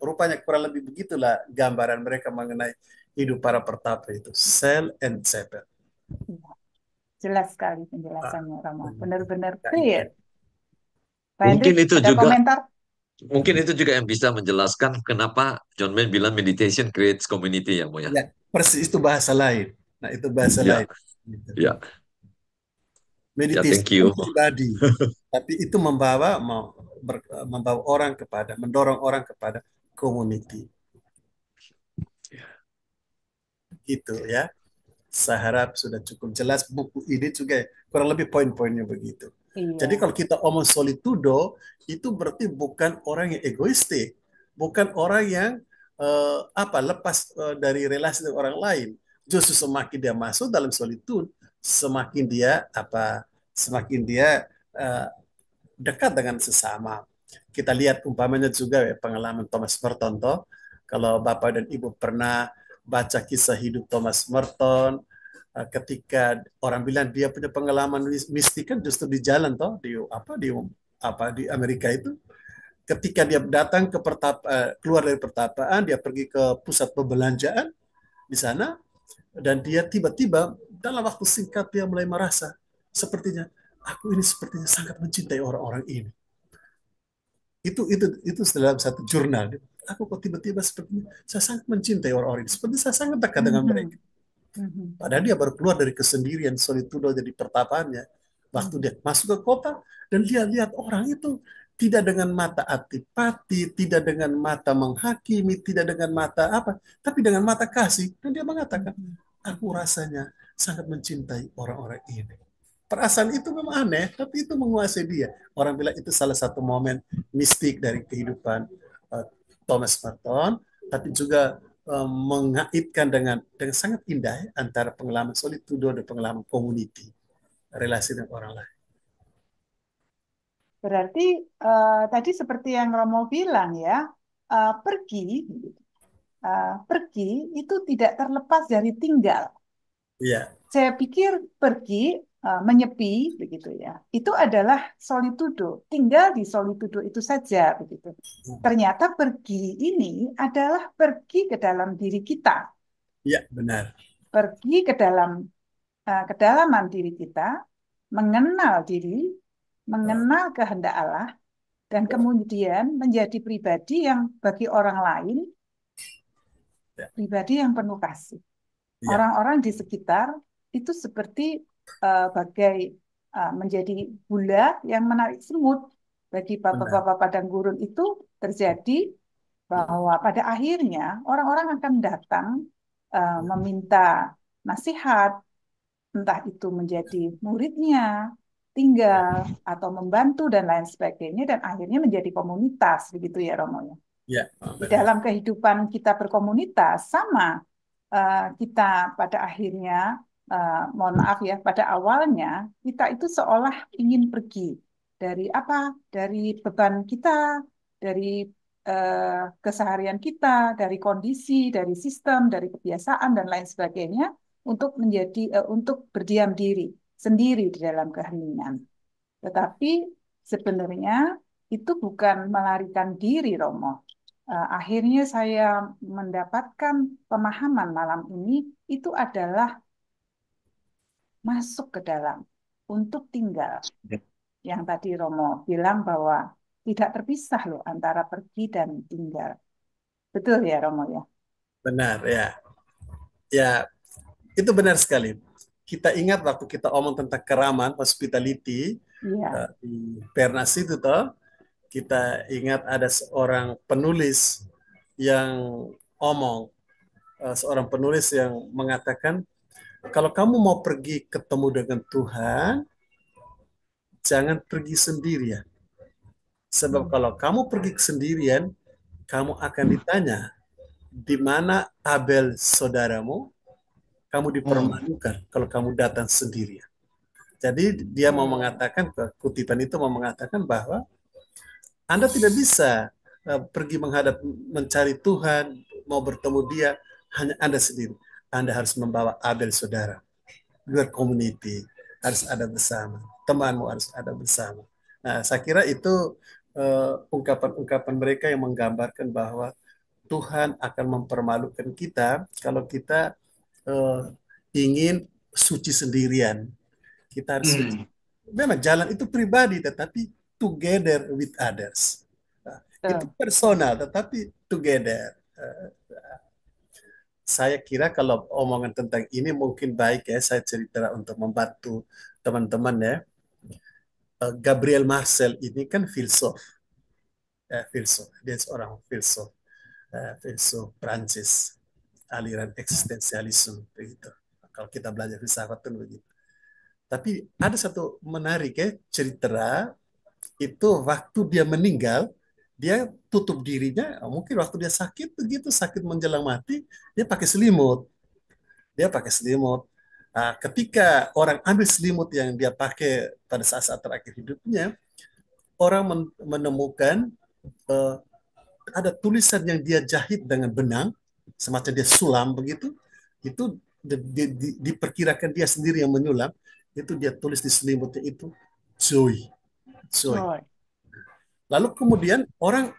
C: rupanya kurang lebih begitulah gambaran mereka mengenai hidup para pertapa itu, sel and chapel.
A: Jelas sekali penjelasannya, Rama. Benar-benar
C: Ya,
A: clear. Pak
B: Mungkin
A: Hendrik,
B: itu
A: ada
B: juga
A: komentar?
B: mungkin itu juga yang bisa menjelaskan kenapa John Mayn bilang meditation creates community ya, Mo ya.
C: Ya, persis itu bahasa lain. Nah, itu bahasa
B: Ya,
C: lain. Gitu.
B: ya, ya,
C: Meditasi
B: thank you.
C: pribadi, tapi itu membawa orang kepada, mendorong orang kepada community. Gitu ya. Saya harap sudah cukup jelas buku ini juga kurang lebih poin-poinnya begitu.
A: Iya.
C: Jadi kalau kita omong solitudo itu berarti bukan orang yang egoistik, bukan orang yang lepas dari relasi dengan orang lain. Justru semakin dia masuk dalam solitude, semakin dia dekat dengan sesama. Kita lihat umpamanya juga ya, pengalaman Thomas Merton toh. Kalau Bapak dan Ibu pernah baca kisah hidup Thomas Merton, ketika orang bilang dia punya pengalaman mistik kan justru di jalan toh di Amerika itu, ketika dia datang ke keluar dari pertapaan, dia pergi ke pusat perbelanjaan di sana, dan dia tiba-tiba dalam waktu singkat dia mulai merasa sepertinya aku ini sepertinya sangat mencintai orang-orang ini. Itu dalam satu jurnal. Aku kok tiba-tiba sepertinya saya sangat mencintai orang-orang ini, seperti saya sangat dekat dengan mereka. Padahal dia baru keluar dari kesendirian, solitudo jadi pertapaannya. Waktu dia masuk ke kota dan dia lihat orang itu tidak dengan mata antipati, tidak dengan mata menghakimi, tidak dengan mata apa, tapi dengan mata kasih. Dan dia mengatakan, aku rasanya sangat mencintai orang-orang ini. Perasaan itu memang aneh, tapi itu menguasai dia. Orang bilang itu salah satu momen mistik dari kehidupan Thomas Merton, tapi juga mengaitkan dengan sangat indah antara pengalaman solitudo dan pengalaman community, relasi dengan orang lain.
A: Berarti tadi seperti yang Romo bilang ya, pergi, pergi itu tidak terlepas dari tinggal.
C: Iya,
A: Saya pikir pergi, menyepi, begitu ya, itu adalah solitudo, tinggal di solitudo itu saja, begitu. Ternyata pergi ini adalah pergi ke dalam diri kita,
C: iya benar.
A: pergi ke dalam kedalaman diri kita, mengenal diri, mengenal kehendak Allah, dan kemudian menjadi pribadi yang bagi orang lain,
C: Ya,
A: pribadi yang penuh kasih.
C: iya,
A: Orang-orang di sekitar itu seperti bagai menjadi gula yang menarik semut. Bagi
C: benar.
A: bapak-bapak padang gurun itu terjadi bahwa pada akhirnya orang-orang akan datang meminta nasihat, entah itu menjadi muridnya, tinggal, atau membantu, dan lain sebagainya, dan akhirnya menjadi komunitas, begitu ya Romo ya.
C: Iya,
A: Di
C: benar.
A: dalam kehidupan kita berkomunitas, sama kita pada akhirnya, mohon maaf ya, pada awalnya kita itu seolah ingin pergi dari apa? Dari beban kita, dari keseharian kita, dari kondisi, dari sistem, dari kebiasaan dan lain sebagainya, untuk untuk berdiam diri sendiri di dalam keheningan. Tetapi sebenarnya itu bukan melarikan diri, Romo. Akhirnya saya mendapatkan pemahaman malam ini, itu adalah masuk ke dalam untuk tinggal. Yang tadi Romo bilang bahwa tidak terpisah loh antara pergi dan tinggal. Betul ya Romo ya?
C: Benar, ya. Ya, itu benar sekali. Kita ingat waktu kita omong tentang keraman, hospitality,
A: Iya.
C: di Pernas itu toh, kita ingat ada seorang penulis yang omong, seorang penulis yang mengatakan, kalau kamu mau pergi ketemu dengan Tuhan, jangan pergi sendirian. Sebab kalau kamu pergi sendirian, kamu akan ditanya, di mana Abel saudaramu? Kamu dipermalukan kalau kamu datang sendirian. Jadi dia mau mengatakan, kutipan itu mau mengatakan bahwa Anda tidak bisa pergi menghadap mencari Tuhan, mau bertemu Dia hanya Anda sendiri. Anda harus membawa Abel saudara. Your community harus ada bersama. Temanmu harus ada bersama. Nah, saya kira itu ungkapan-ungkapan mereka yang menggambarkan bahwa Tuhan akan mempermalukan kita kalau kita eh, ingin suci sendirian. Kita harus suci. Memang jalan itu pribadi, tetapi together with others. Nah, itu
A: Betul.
C: personal, tetapi together. Saya kira kalau omongan tentang ini mungkin baik ya, saya cerita untuk membantu teman-teman ya. Gabriel Marcel ini kan filsuf, filsuf. Dia seorang filsuf, filsuf Prancis, aliran eksistensialisme begitu. Kalau kita belajar filsafat itu begitu. Tapi ada satu menarik ya cerita itu waktu dia meninggal, dia tutup dirinya, mungkin waktu dia sakit begitu, sakit menjelang mati, dia pakai selimut. Dia pakai selimut. Nah, ketika orang ambil selimut yang dia pakai pada saat-saat terakhir hidupnya, orang menemukan uh, ada tulisan yang dia jahit dengan benang, semacam dia sulam begitu, itu diperkirakan dia sendiri yang menyulam, itu dia tulis di selimutnya itu, joy, joy.
A: Joy.
C: Lalu kemudian orang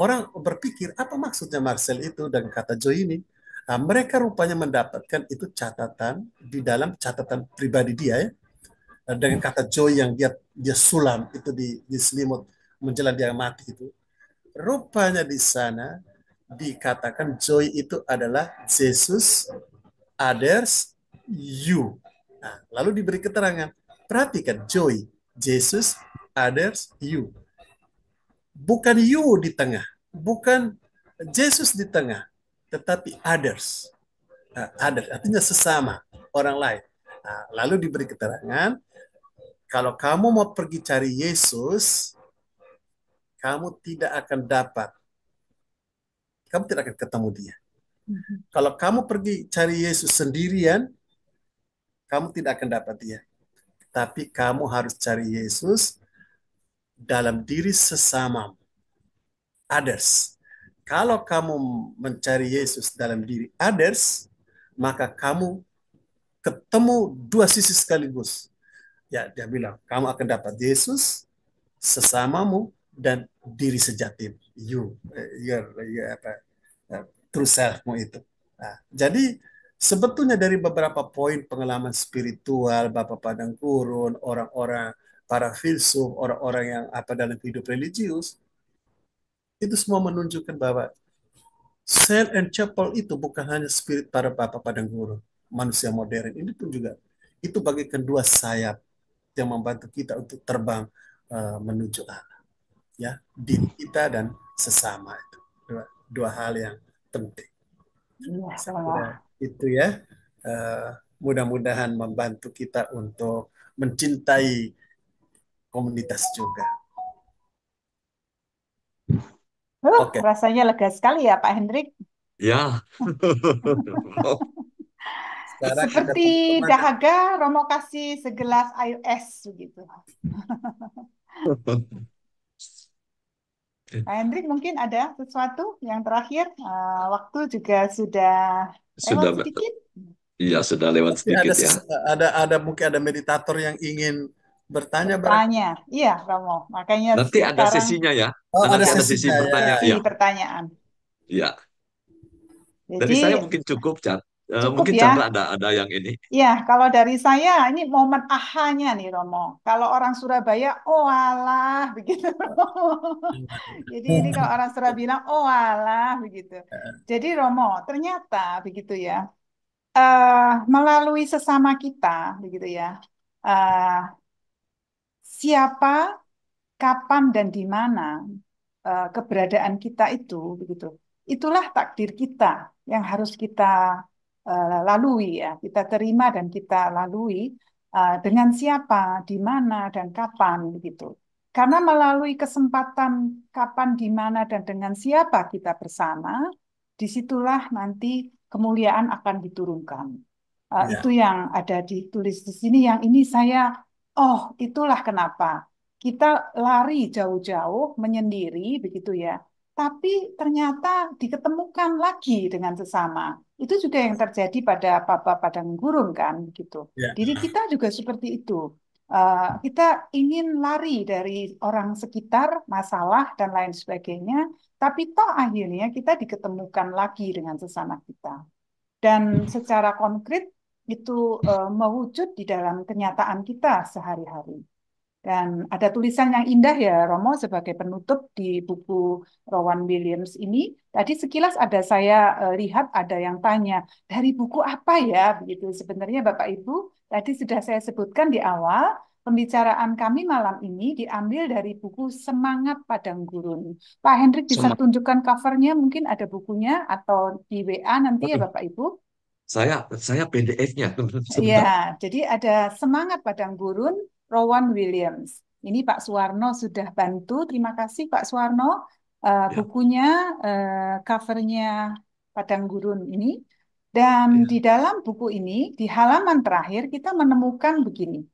C: orang berpikir apa maksudnya Marcel itu dengan kata joy ini. Nah, mereka rupanya mendapatkan itu catatan di dalam catatan pribadi dia ya, dengan kata joy yang dia dia sulam itu di selimut menjelang dia mati itu. Rupanya di sana dikatakan joy itu adalah Jesus, others, you. Nah, lalu diberi keterangan, perhatikan joy, Jesus, others, you. Bukan you di tengah, bukan Jesus di tengah, tetapi others. Nah, others artinya sesama, orang lain. Nah, lalu diberi keterangan, kalau kamu mau pergi cari Yesus, kamu tidak akan dapat. Kamu tidak akan ketemu dia. Kalau kamu pergi cari Yesus sendirian, kamu tidak akan dapat dia. Tapi kamu harus cari Yesus dalam diri sesama, others. Kalau kamu mencari Yesus dalam diri others, maka kamu ketemu dua sisi sekaligus. Ya, dia bilang, kamu akan dapat Yesus, sesamamu, dan diri sejati true selfmu itu. Nah, jadi sebetulnya dari beberapa poin pengalaman spiritual Bapak Padang Gurun, orang-orang para filsuf, orang-orang yang dalam hidup religius, itu semua menunjukkan bahwa Saint and Chapel itu bukan hanya spirit para Bapak Padang Gurun, manusia modern ini pun juga itu bagaikan dua sayap yang membantu kita untuk terbang menuju Allah, ya, diri kita dan sesama itu dua hal yang penting.
A: Iya,
C: Saya kira itu ya. Mudah-mudahan membantu kita untuk mencintai komunitas juga. Oke.
A: Rasanya lega sekali ya Pak Hendrik.
B: Ya.
C: Sekarang
A: Seperti
C: teman-teman.
A: dahaga, Romo kasih segelas air es begitu. Pak Hendrik mungkin ada sesuatu yang terakhir. Waktu juga sudah
B: Sudah,
A: lewat sedikit.
B: iya sudah lewat sedikit ya.
C: Ada mungkin ada meditator yang ingin bertanya.
A: Bertanya, iya Romo. Makanya
B: Nanti ada
A: sekarang
B: sesinya ya.
C: Oh,
B: Nanti
C: ada
B: ada sesi
C: sesinya,
B: bertanya.
A: sesi
B: Ya.
A: pertanyaan.
B: Ya. Dari
A: Jadi
B: saya mungkin cukup, Chan.
A: cukup
B: Mungkin
A: ya.
B: Chandra ada yang ini.
A: Ya, kalau dari saya ini momen ahanya nih Romo. Kalau orang Surabaya, oh alah begitu. Jadi ini kalau orang Surabaya bilang, oh alah begitu. Jadi Romo, ternyata begitu ya. Melalui sesama kita begitu ya. Siapa, kapan dan di mana keberadaan kita itu begitu. Itulah takdir kita yang harus kita lalui ya, kita terima dan kita lalui dengan siapa, di mana dan kapan begitu. Karena melalui kesempatan kapan, di mana dan dengan siapa kita bersama, disitulah nanti kemuliaan akan diturunkan.
C: Ya.
A: Itu yang ada ditulis di sini. Yang ini saya, oh itulah kenapa kita lari jauh-jauh menyendiri begitu ya. Tapi ternyata diketemukan lagi dengan sesama. Itu juga yang terjadi pada Papa Padang Gurun kan gitu.
C: Ya.
A: Diri kita juga seperti itu. Kita ingin lari dari orang sekitar, masalah dan lain sebagainya, tapi toh akhirnya kita diketemukan lagi dengan sesama kita. Dan secara konkret itu mewujud di dalam kenyataan kita sehari-hari. Dan ada tulisan yang indah ya Romo sebagai penutup di buku Rowan Williams ini. Tadi sekilas ada saya lihat ada yang tanya, dari buku apa ya? Begitu. Sebenarnya Bapak Ibu, tadi sudah saya sebutkan di awal, pembicaraan kami malam ini diambil dari buku Semangat Padang Gurun. Pak Hendrik bisa tunjukkan covernya, mungkin ada bukunya atau di WA nanti ya Bapak Ibu.
B: Saya PDF-nya.
A: Iya, jadi ada Semangat Padang Gurun, Rowan Williams. Ini Pak Suwarno sudah bantu. Terima kasih Pak Suwarno. Bukunya, covernya Padang Gurun ini. Dan di dalam buku ini, di halaman terakhir, kita menemukan begini.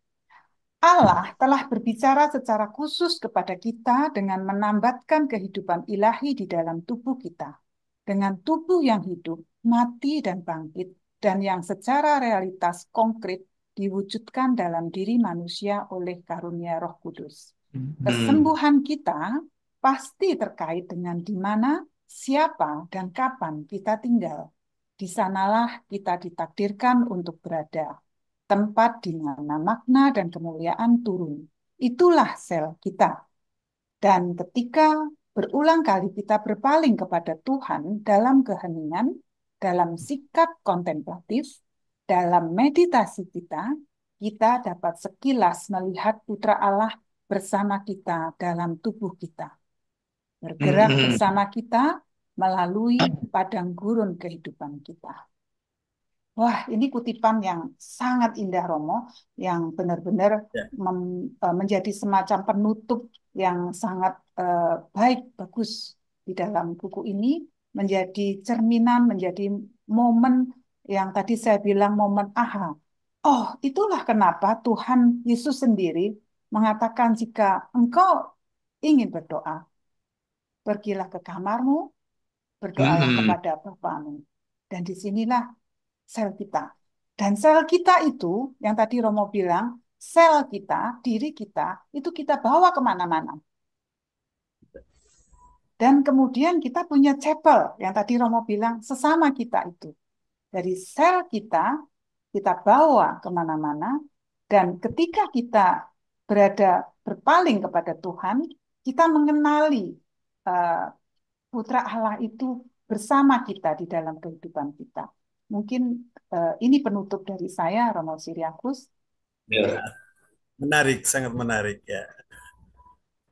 A: Allah telah berbicara secara khusus kepada kita dengan menambatkan kehidupan ilahi di dalam tubuh kita. Dengan tubuh yang hidup, mati dan bangkit, dan yang secara realitas konkret diwujudkan dalam diri manusia oleh karunia Roh Kudus. Kesembuhan kita pasti terkait dengan di mana, siapa, dan kapan kita tinggal. Di sanalah kita ditakdirkan untuk berada. Tempat di mana makna dan kemuliaan turun. Itulah sel kita. Dan ketika berulang kali kita berpaling kepada Tuhan dalam keheningan, dalam sikap kontemplatif, dalam meditasi kita, kita dapat sekilas melihat Putra Allah bersama kita dalam tubuh kita. Bergerak bersama kita melalui padang gurun kehidupan kita. Wah, ini kutipan yang sangat indah, Romo, yang benar-benar menjadi semacam penutup yang sangat baik, bagus di dalam buku ini, menjadi cerminan, menjadi momen yang tadi saya bilang momen aha. Oh, itulah kenapa Tuhan Yesus sendiri mengatakan jika engkau ingin berdoa, pergilah ke kamarmu, berdoalah kepada Bapamu. Dan disinilah sel kita. Dan sel kita itu, yang tadi Romo bilang, sel kita, diri kita, itu kita bawa kemana-mana. Dan kemudian kita punya chapel, yang tadi Romo bilang, sesama kita itu. Dari sel kita bawa kemana-mana, dan ketika kita berpaling kepada Tuhan, kita mengenali Putra Allah itu bersama kita di dalam kehidupan kita. Mungkin ini penutup dari saya, Romo Siriakus.
C: Ya, menarik, sangat menarik ya.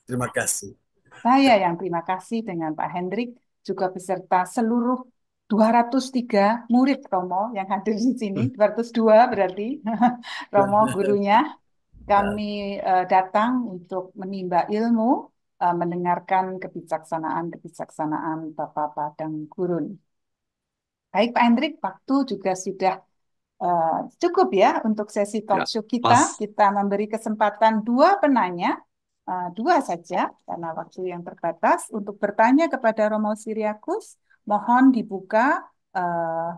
C: Terima kasih.
A: Saya yang terima kasih dengan Pak Hendrik, juga beserta seluruh 203 murid Romo yang hadir di sini, 202 berarti, Romo gurunya. Kami datang untuk menimba ilmu, mendengarkan kebijaksanaan Bapak Padang Gurun. Baik Pak Hendrik, waktu juga sudah cukup ya untuk sesi talk show kita. Kita memberi kesempatan dua penanya, dua saja karena waktu yang terbatas, untuk bertanya kepada Romo Siriakus. Mohon dibuka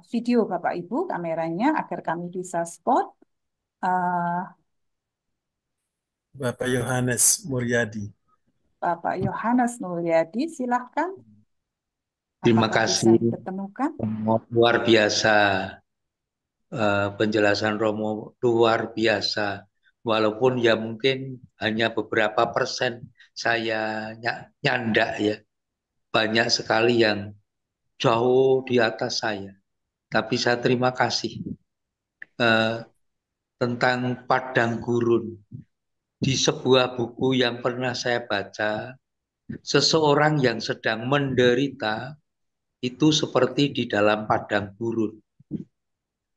A: video Bapak Ibu kameranya agar kami bisa spot.
C: Bapak Yohanes Muryadi.
A: Bapak Yohanes Mulyadi, silahkan.
D: Terima
A: Apakah
D: kasih.
A: bisa ditemukan?
D: Luar biasa. Penjelasan Romo luar biasa. Walaupun ya mungkin hanya beberapa persen saya nyandak ya. Banyak sekali yang jauh di atas saya. Tapi saya terima kasih tentang padang gurun. Di sebuah buku yang pernah saya baca, seseorang yang sedang menderita itu seperti di dalam padang gurun.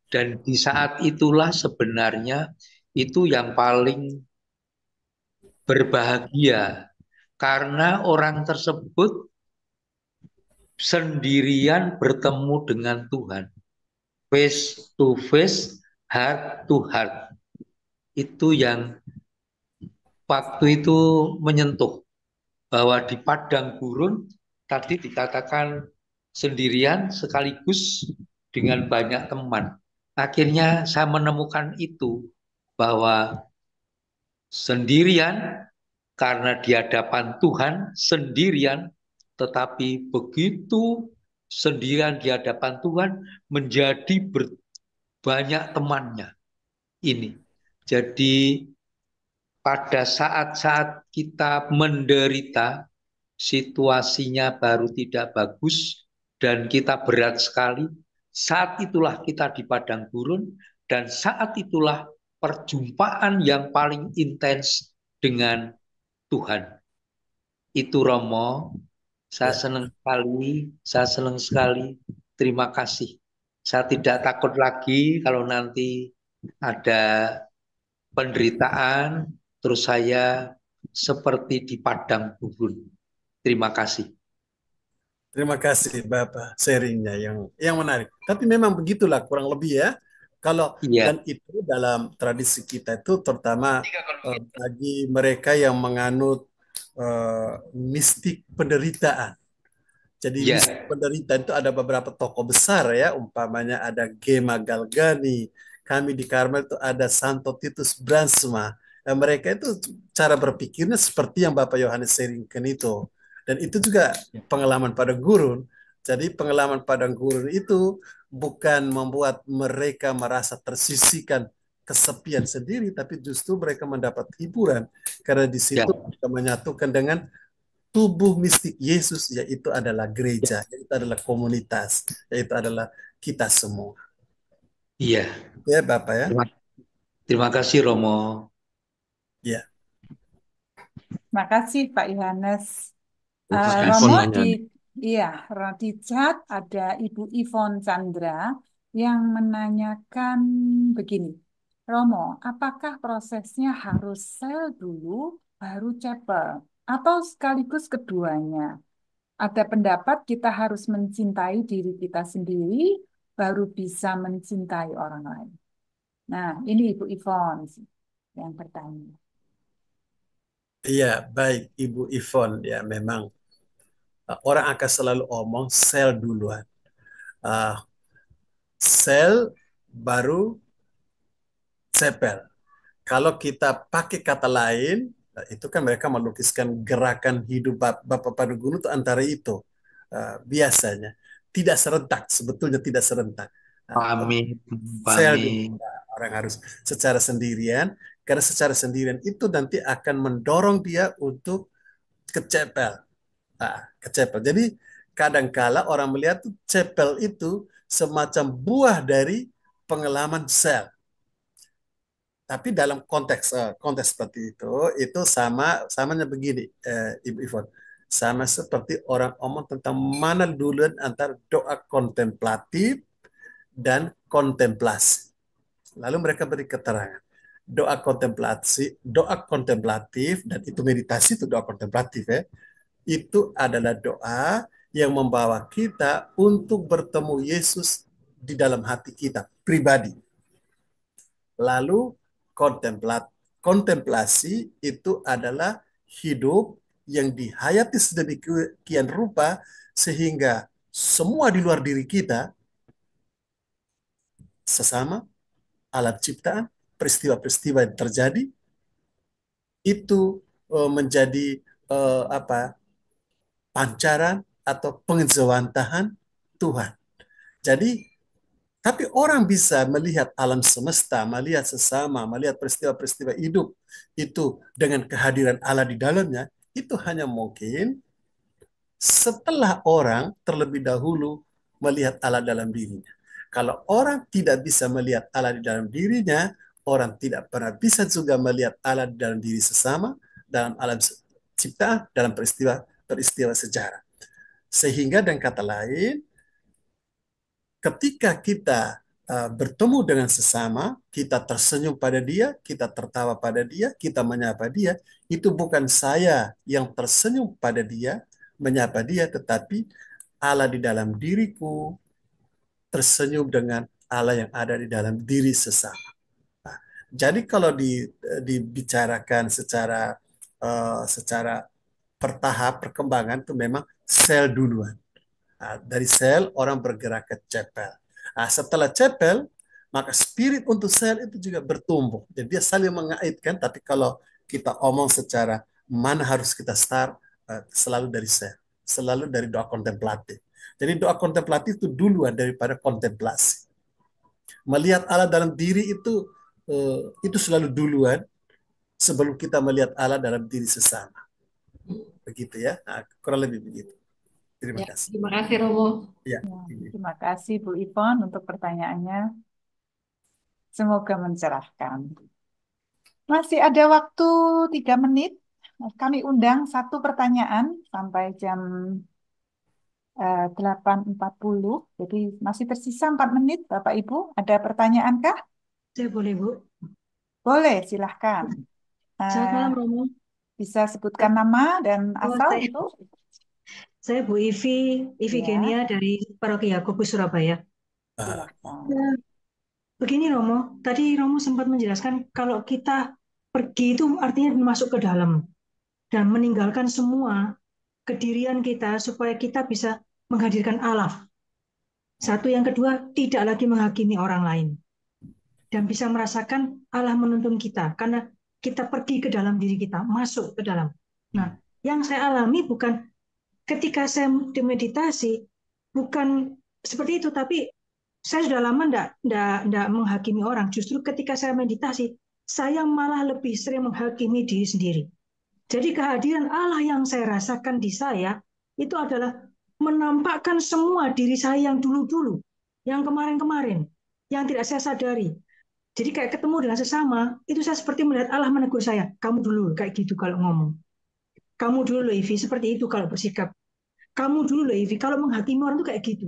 D: Dan di saat itulah sebenarnya itu yang paling berbahagia. Karena orang tersebut sendirian bertemu dengan Tuhan. Face to face, heart to heart. Itu yang waktu itu menyentuh. Bahwa di padang gurun tadi dikatakan sendirian sekaligus dengan banyak teman. Akhirnya saya menemukan itu, bahwa sendirian karena di hadapan Tuhan, sendirian, tetapi begitu sendirian di hadapan Tuhan menjadi banyak temannya. Ini. Jadi pada saat-saat kita menderita, situasinya baru tidak bagus dan kita berat sekali, saat itulah kita di padang gurun, dan saat itulah perjumpaan yang paling intens dengan Tuhan. Itu Romo, saya senang sekali, terima kasih. Saya tidak takut lagi kalau nanti ada penderitaan, terus saya seperti di padang gurun. Terima kasih.
C: Terima kasih Bapak sharingnya yang menarik. Tapi memang begitulah kurang lebih ya. Kalau dan itu dalam tradisi kita itu terutama bagi mereka yang menganut mistik penderitaan. Jadi mistik penderitaan itu ada beberapa tokoh besar ya, umpamanya ada Gema Galgani, kami di Karmel itu ada Santo Titus Bransma. Dan mereka itu cara berpikirnya seperti yang Bapak Yohanes sharingkan itu. Dan itu juga pengalaman padang gurun. Jadi pengalaman padang gurun itu bukan membuat mereka merasa tersisihkan, kesepian sendiri, tapi justru mereka mendapat hiburan karena di situ mereka menyatukan dengan tubuh mistik Yesus, yaitu adalah gereja, yaitu adalah komunitas, yaitu adalah kita semua.
D: Iya.
C: Ya Bapak ya.
D: Terima kasih Romo.
C: Ya.
A: Terima kasih Pak Yohanes. Romo di chat ada Ibu Ivon Chandra yang menanyakan begini. Romo, apakah prosesnya harus sel dulu baru chapel atau sekaligus keduanya? Ada pendapat kita harus mencintai diri kita sendiri baru bisa mencintai orang lain. Nah, ini Ibu Ivon yang bertanya.
C: Iya, baik Ibu Ivon. Ya, memang orang akan selalu omong sel duluan. Uh, Sel baru cepel. Kalau kita pakai kata lain, itu kan mereka melukiskan gerakan hidup Bapak pada Guru itu antara itu. Biasanya. Tidak serentak, sebetulnya tidak serentak.
D: Pahami,
C: Sel dulu.
D: pahami.
C: Orang harus secara sendirian, karena secara sendirian itu nanti akan mendorong dia untuk kecepel. Kecepel. Jadi kadangkala orang melihat tuh cepel itu semacam buah dari pengalaman sel. Tapi dalam konteks seperti itu samanya begini, Ibu Ivon, sama seperti orang omong tentang mana duluan antara doa kontemplatif dan kontemplasi. Lalu mereka beri keterangan. Doa kontemplatif dan itu meditasi itu doa kontemplatif ya. Itu adalah doa yang membawa kita untuk bertemu Yesus di dalam hati kita pribadi. Lalu kontemplasi itu adalah hidup yang dihayati sedemikian rupa sehingga semua di luar diri kita, sesama, alat ciptaan, peristiwa-peristiwa yang terjadi, itu menjadi pancaran atau pengejawantahan Tuhan. Jadi, tapi orang bisa melihat alam semesta, melihat sesama, melihat peristiwa-peristiwa hidup itu dengan kehadiran Allah di dalamnya, itu hanya mungkin setelah orang terlebih dahulu melihat Allah dalam dirinya. Kalau orang tidak bisa melihat Allah di dalam dirinya, orang tidak pernah bisa juga melihat Allah di dalam diri sesama, dalam alam ciptaan, dalam peristiwa sejarah. Sehingga dengan kata lain, ketika kita bertemu dengan sesama, kita tersenyum pada dia, kita tertawa pada dia, kita menyapa dia, itu bukan saya yang tersenyum pada dia, menyapa dia, tetapi Allah di dalam diriku tersenyum dengan Allah yang ada di dalam diri sesama. Nah, jadi kalau dibicarakan secara bertahap perkembangan itu memang sel duluan. Dari sel orang bergerak ke cepel. Setelah cepel, maka spirit untuk sel itu juga bertumbuh. Jadi dia saling mengaitkan, tapi kalau kita omong secara mana harus kita start, selalu dari sel. Selalu dari doa kontemplatif. Jadi doa kontemplatif itu duluan daripada kontemplasi. Melihat Allah dalam diri itu selalu duluan sebelum kita melihat Allah dalam diri sesama. Begitu ya, kurang lebih begitu. Terima kasih.
E: Terima kasih Romo.
C: Ya.
A: Terima kasih Bu Ivon untuk pertanyaannya. Semoga mencerahkan. Masih ada waktu 3 menit. Kami undang satu pertanyaan sampai jam 8.40. Jadi masih tersisa 4 menit. Bapak Ibu, ada pertanyaan kah?
G: Saya boleh, Bu?
A: Boleh, silahkan.
G: Selamat malam, Romo.
A: Bisa sebutkan nama dan asal itu?
G: Saya Bu Ivi
A: Ya.
G: Genia dari Paroki Yakobus Surabaya.
A: Silahkan.
G: Begini Romo, tadi Romo sempat menjelaskan kalau kita pergi itu artinya masuk ke dalam dan meninggalkan semua kedirian kita supaya kita bisa menghadirkan Allah. Satu, yang kedua, tidak lagi menghakimi orang lain dan bisa merasakan Allah menuntun kita karena kita pergi ke dalam diri kita, masuk ke dalam. Nah, yang saya alami bukan ketika saya meditasi, bukan seperti itu, tapi saya sudah lama enggak menghakimi orang. Justru ketika saya meditasi, saya malah lebih sering menghakimi diri sendiri. Jadi kehadiran Allah yang saya rasakan di saya, itu adalah menampakkan semua diri saya yang dulu-dulu, yang kemarin-kemarin, yang tidak saya sadari. Jadi kayak ketemu dengan sesama, itu saya seperti melihat Allah menegur saya, kamu dulu, kayak gitu kalau ngomong. Kamu dulu, Ivi, seperti itu kalau bersikap. Kamu dulu, Ivi, kalau menghakimi orang itu kayak gitu.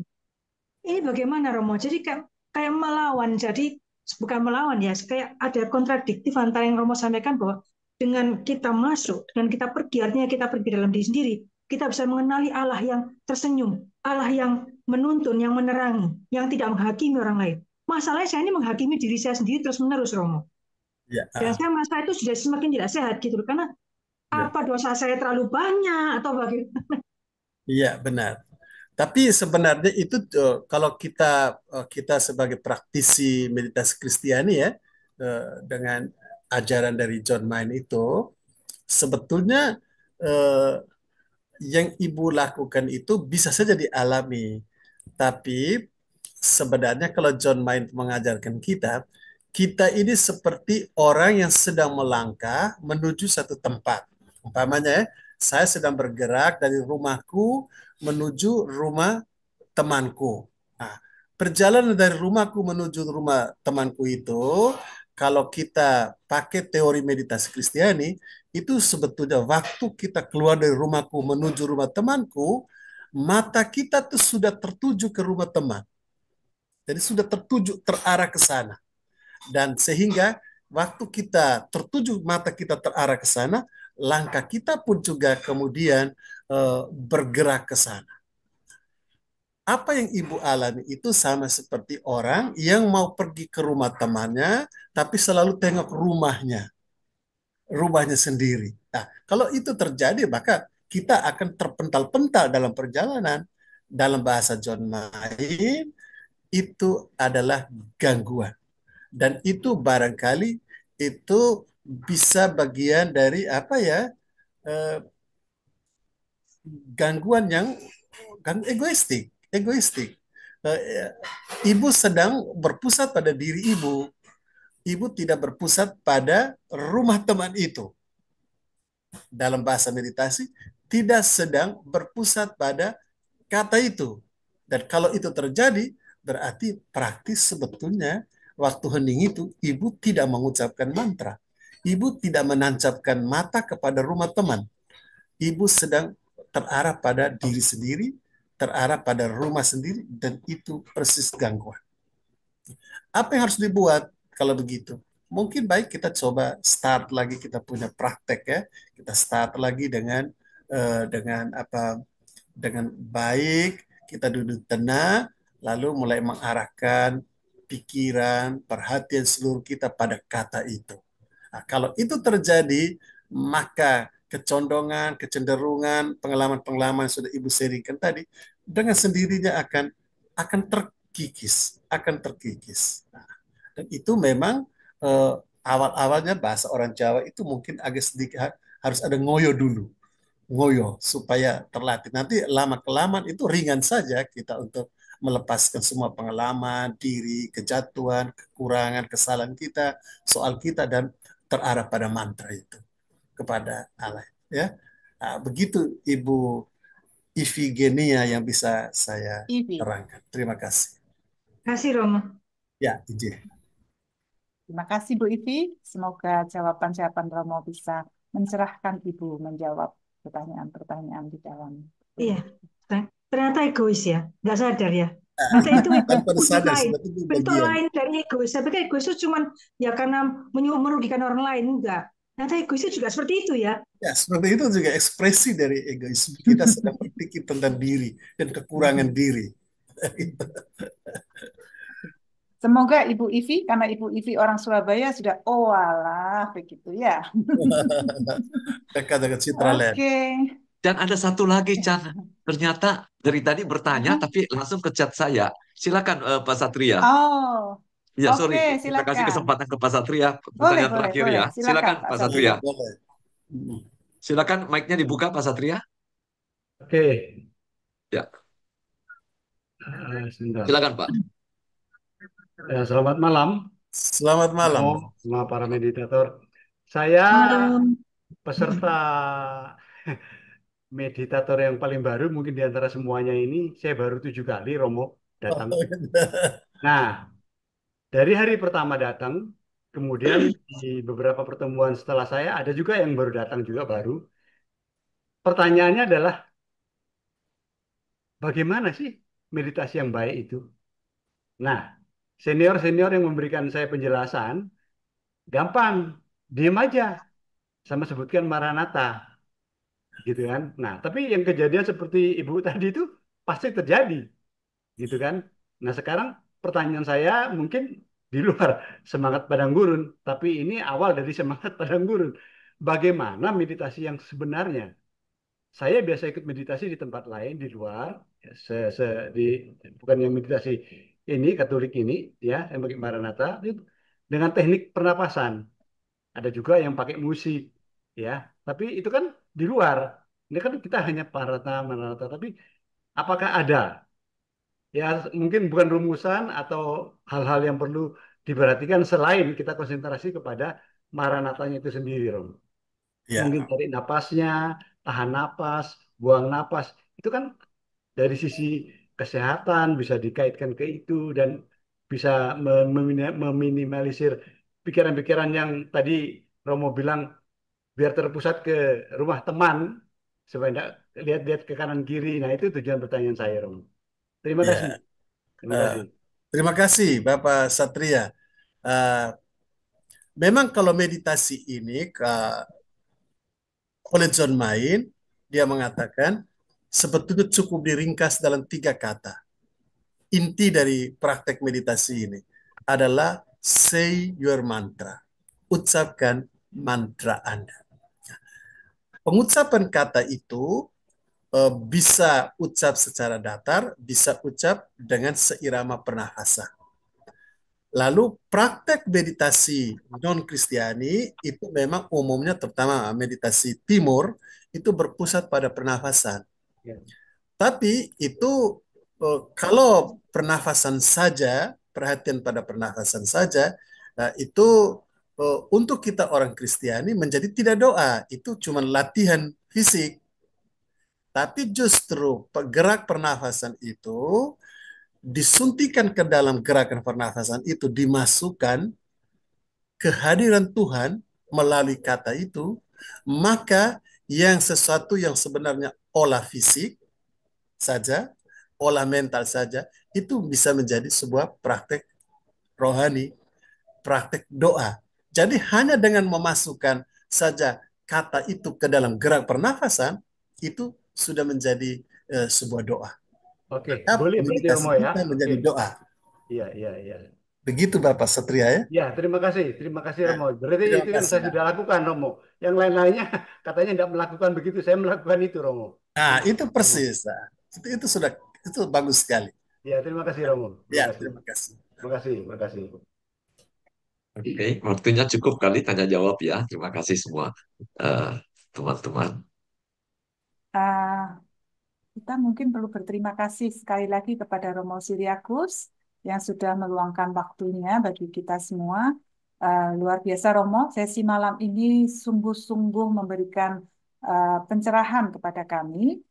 G: Ini bagaimana, Romo? Jadi kayak melawan. Jadi bukan melawan ya, kayak ada kontradiktif antara yang Romo sampaikan bahwa dengan kita masuk, dengan kita pergi, artinya kita pergi dalam diri sendiri, kita bisa mengenali Allah yang tersenyum, Allah yang menuntun, yang menerangi, yang tidak menghakimi orang lain. Masalahnya saya ini menghakimi diri saya sendiri terus-menerus, Romo.
C: Ya.
G: Dan saya merasa itu sudah semakin tidak sehat gitu, karena
C: Ya.
G: Apa dosa saya terlalu banyak atau bagaimana?
C: Iya, benar. Tapi sebenarnya itu kalau kita sebagai praktisi meditasi Kristiani ya, dengan ajaran dari John Main itu sebetulnya eh, yang ibu lakukan itu bisa saja dialami. Tapi sebenarnya kalau John Main mengajarkan kita, kita ini seperti orang yang sedang melangkah menuju satu tempat. Umpamanya, saya sedang bergerak dari rumahku menuju rumah temanku. Nah, perjalanan dari rumahku menuju rumah temanku itu, kalau kita pakai teori meditasi Kristiani, itu sebetulnya waktu kita keluar dari rumahku menuju rumah temanku, mata kita tuh sudah tertuju ke rumah teman. Jadi sudah tertuju, terarah ke sana. Dan sehingga waktu kita tertuju, mata kita terarah ke sana, langkah kita pun juga kemudian bergerak ke sana. Apa yang ibu alami itu sama seperti orang yang mau pergi ke rumah temannya, tapi selalu tengok rumahnya sendiri. Nah, kalau itu terjadi, maka kita akan terpental-pental dalam perjalanan. Dalam bahasa John Main, itu adalah gangguan. Dan itu barangkali itu bisa bagian dari apa ya, eh, gangguan yang egoistik. Eh, Ibu sedang berpusat pada diri ibu. Ibu tidak berpusat pada rumah teman itu. Dalam bahasa meditasi, tidak sedang berpusat pada kata itu. Dan kalau itu terjadi, berarti praktis sebetulnya waktu hening itu, ibu tidak mengucapkan mantra. Ibu tidak menancapkan mata kepada rumah teman. Ibu sedang terarah pada diri sendiri, terarah pada rumah sendiri, dan itu persis gangguan. Apa yang harus dibuat kalau begitu? Mungkin baik kita coba start lagi, kita punya praktek ya. Kita start lagi dengan apa? Dengan baik, kita duduk tenang, lalu mulai mengarahkan pikiran, perhatian seluruh kita pada kata itu. Nah, kalau itu terjadi, maka kecondongan, kecenderungan, pengalaman-pengalaman yang sudah Ibu sharingkan tadi, dengan sendirinya akan terkikis. Nah, dan itu memang eh, awal-awalnya bahasa orang Jawa itu mungkin agak sedikit harus ada ngoyo dulu, ngoyo supaya terlatih. Nanti lama kelamaan itu ringan saja kita untuk melepaskan semua pengalaman, diri, kejatuhan, kekurangan, kesalahan kita, soal kita dan terarah pada mantra itu kepada Allah. Ya, nah, begitu Ibu Ifigenia yang bisa saya
A: Ivi.
C: terangkan. Terima kasih.
G: Kasih Romo.
C: Ya, izin.
A: Terima kasih Bu Ivi. Semoga jawaban-jawaban Romo bisa mencerahkan Ibu menjawab pertanyaan-pertanyaan di dalam.
G: Iya, ternyata egois ya, nggak sadar ya. Ternyata itu
C: Tanpa
G: wujud
C: sadar
G: lain,
C: sebetulnya
G: bentuk
C: bagian.
G: lain dari egois. Saya pikir egois itu cuma ya karena merugikan orang lain, enggak. Ternyata egois itu juga seperti itu ya.
C: Ya, seperti itu juga ekspresi dari egoisme. Kita sedang berpikir tentang diri dan kekurangan diri.
A: Semoga Ibu Ivi, karena Ibu Ivi orang Surabaya sudah, oh alah, begitu ya.
C: Dekat-dekat Citraland.
A: Oke.
B: Dan ada satu lagi, Chan. Ternyata dari tadi bertanya, tapi langsung ke chat saya. Silakan, Pak Satria.
A: Oh,
B: Ya,
A: oke,
B: sorry. Kita kasih
A: silakan.
B: kesempatan ke Pak Satria.
A: Boleh,
B: Pertanyaan
A: boleh,
B: terakhir
A: boleh.
B: ya.
A: Silakan,
B: Silakan,
A: Pak
B: Pak
A: Satria.
B: Satria.
C: Boleh.
B: Silakan, mic-nya dibuka, Pak Satria.
E: Oke,
B: Ya,
E: sebentar.
B: silakan, Pak.
E: Selamat malam,
C: Selamat malam.
E: semua para meditator. Saya
G: Malam.
E: peserta meditator yang paling baru mungkin di antara semuanya ini. Saya baru 7 kali Romo datang. Nah, dari hari pertama datang, kemudian di beberapa pertemuan setelah saya ada juga yang baru datang juga baru. Pertanyaannya adalah bagaimana sih meditasi yang baik itu? Nah, senior-senior yang memberikan saya penjelasan, gampang, diem aja, sama sebutkan Maranatha, gitu kan. Nah, tapi yang kejadian seperti ibu tadi itu pasti terjadi, gitu kan. Nah, sekarang pertanyaan saya mungkin di luar semangat padang gurun, tapi ini awal dari semangat padang gurun. bagaimana meditasi yang sebenarnya. Saya biasa ikut meditasi di tempat lain di luar, ya, bukan yang meditasi ini Katolik ini, ya, yang pakai Maranatha, itu dengan teknik pernapasan. Ada juga yang pakai musik, ya. Tapi itu kan di luar. Ini kan kita hanya Maranatha. Tapi apakah ada? Ya, mungkin bukan rumusan atau hal-hal yang perlu diperhatikan selain kita konsentrasi kepada Maranatanya itu sendiri, Rom. Mungkin
C: Ya,
E: tarik napasnya, tahan napas, buang napas. Itu kan dari sisi kesehatan bisa dikaitkan ke itu dan bisa meminimalisir pikiran-pikiran yang tadi Romo bilang biar terpusat ke rumah teman supaya tidak lihat-lihat ke kanan kiri. Nah, itu tujuan pertanyaan saya, Romo. Terima kasih.
C: ya.
E: Terima
C: Eh,
E: kasih.
C: Terima kasih, Bapak Satria. Eh, Memang kalau meditasi ini, oleh John Main, dia mengatakan sebetulnya cukup diringkas dalam 3 kata. Inti dari praktek meditasi ini adalah say your mantra. Ucapkan mantra Anda. Pengucapan kata itu bisa ucap secara datar, bisa ucap dengan seirama pernafasan. Lalu praktek meditasi non-Kristiani itu memang umumnya terutama meditasi timur itu berpusat pada pernafasan.
E: Ya.
C: Tapi itu kalau pernafasan saja, perhatian pada pernafasan saja, itu untuk kita orang Kristiani menjadi tidak doa, itu cuma latihan fisik. Tapi justru gerak pernafasan itu disuntikan ke dalam gerakan pernafasan itu, dimasukkan kehadiran Tuhan melalui kata itu, maka yang sesuatu yang sebenarnya olah fisik saja, olah mental saja, itu bisa menjadi sebuah praktek rohani, praktek doa. Jadi hanya dengan memasukkan saja kata itu ke dalam gerak pernafasan, itu sudah menjadi sebuah doa.
E: Oke,
C: Maka
E: boleh berarti
C: meditasi
E: Romo ya.
C: kita
E: Oke.
C: menjadi doa.
E: Iya, iya, iya.
C: Begitu Bapak Satria ya.
E: Ya, terima kasih
C: Ya,
E: Romo. Berarti
C: terima
E: itu yang
C: kasih.
E: saya sudah lakukan, Romo. Yang lain-lainnya katanya tidak melakukan begitu. Saya melakukan itu, Romo.
C: Nah, itu
E: Romo.
C: persis. Nah, itu sudah itu bagus sekali.
E: Ya, terima kasih Romo. Terima
C: Ya,
E: kasih.
C: terima kasih.
E: Terima kasih. Terima kasih.
B: Oke, waktunya cukup kali tanya jawab ya. Terima kasih semua eh, teman-teman.
H: Ah, kita mungkin perlu berterima kasih sekali lagi kepada Romo Siriakus yang sudah meluangkan waktunya bagi kita semua. Luar biasa Romo, sesi malam ini sungguh-sungguh memberikan pencerahan kepada kami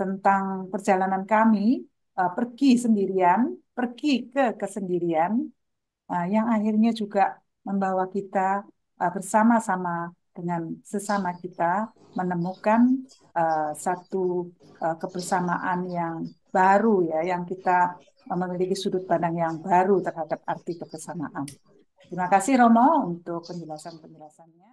H: tentang perjalanan kami pergi sendirian, pergi ke kesendirian, yang akhirnya juga membawa kita bersama-sama dengan sesama kita menemukan satu kebersamaan yang baru ya, yang kita memiliki sudut pandang yang baru terhadap arti kebersamaan. Terima kasih Romo untuk penjelasan-penjelasannya.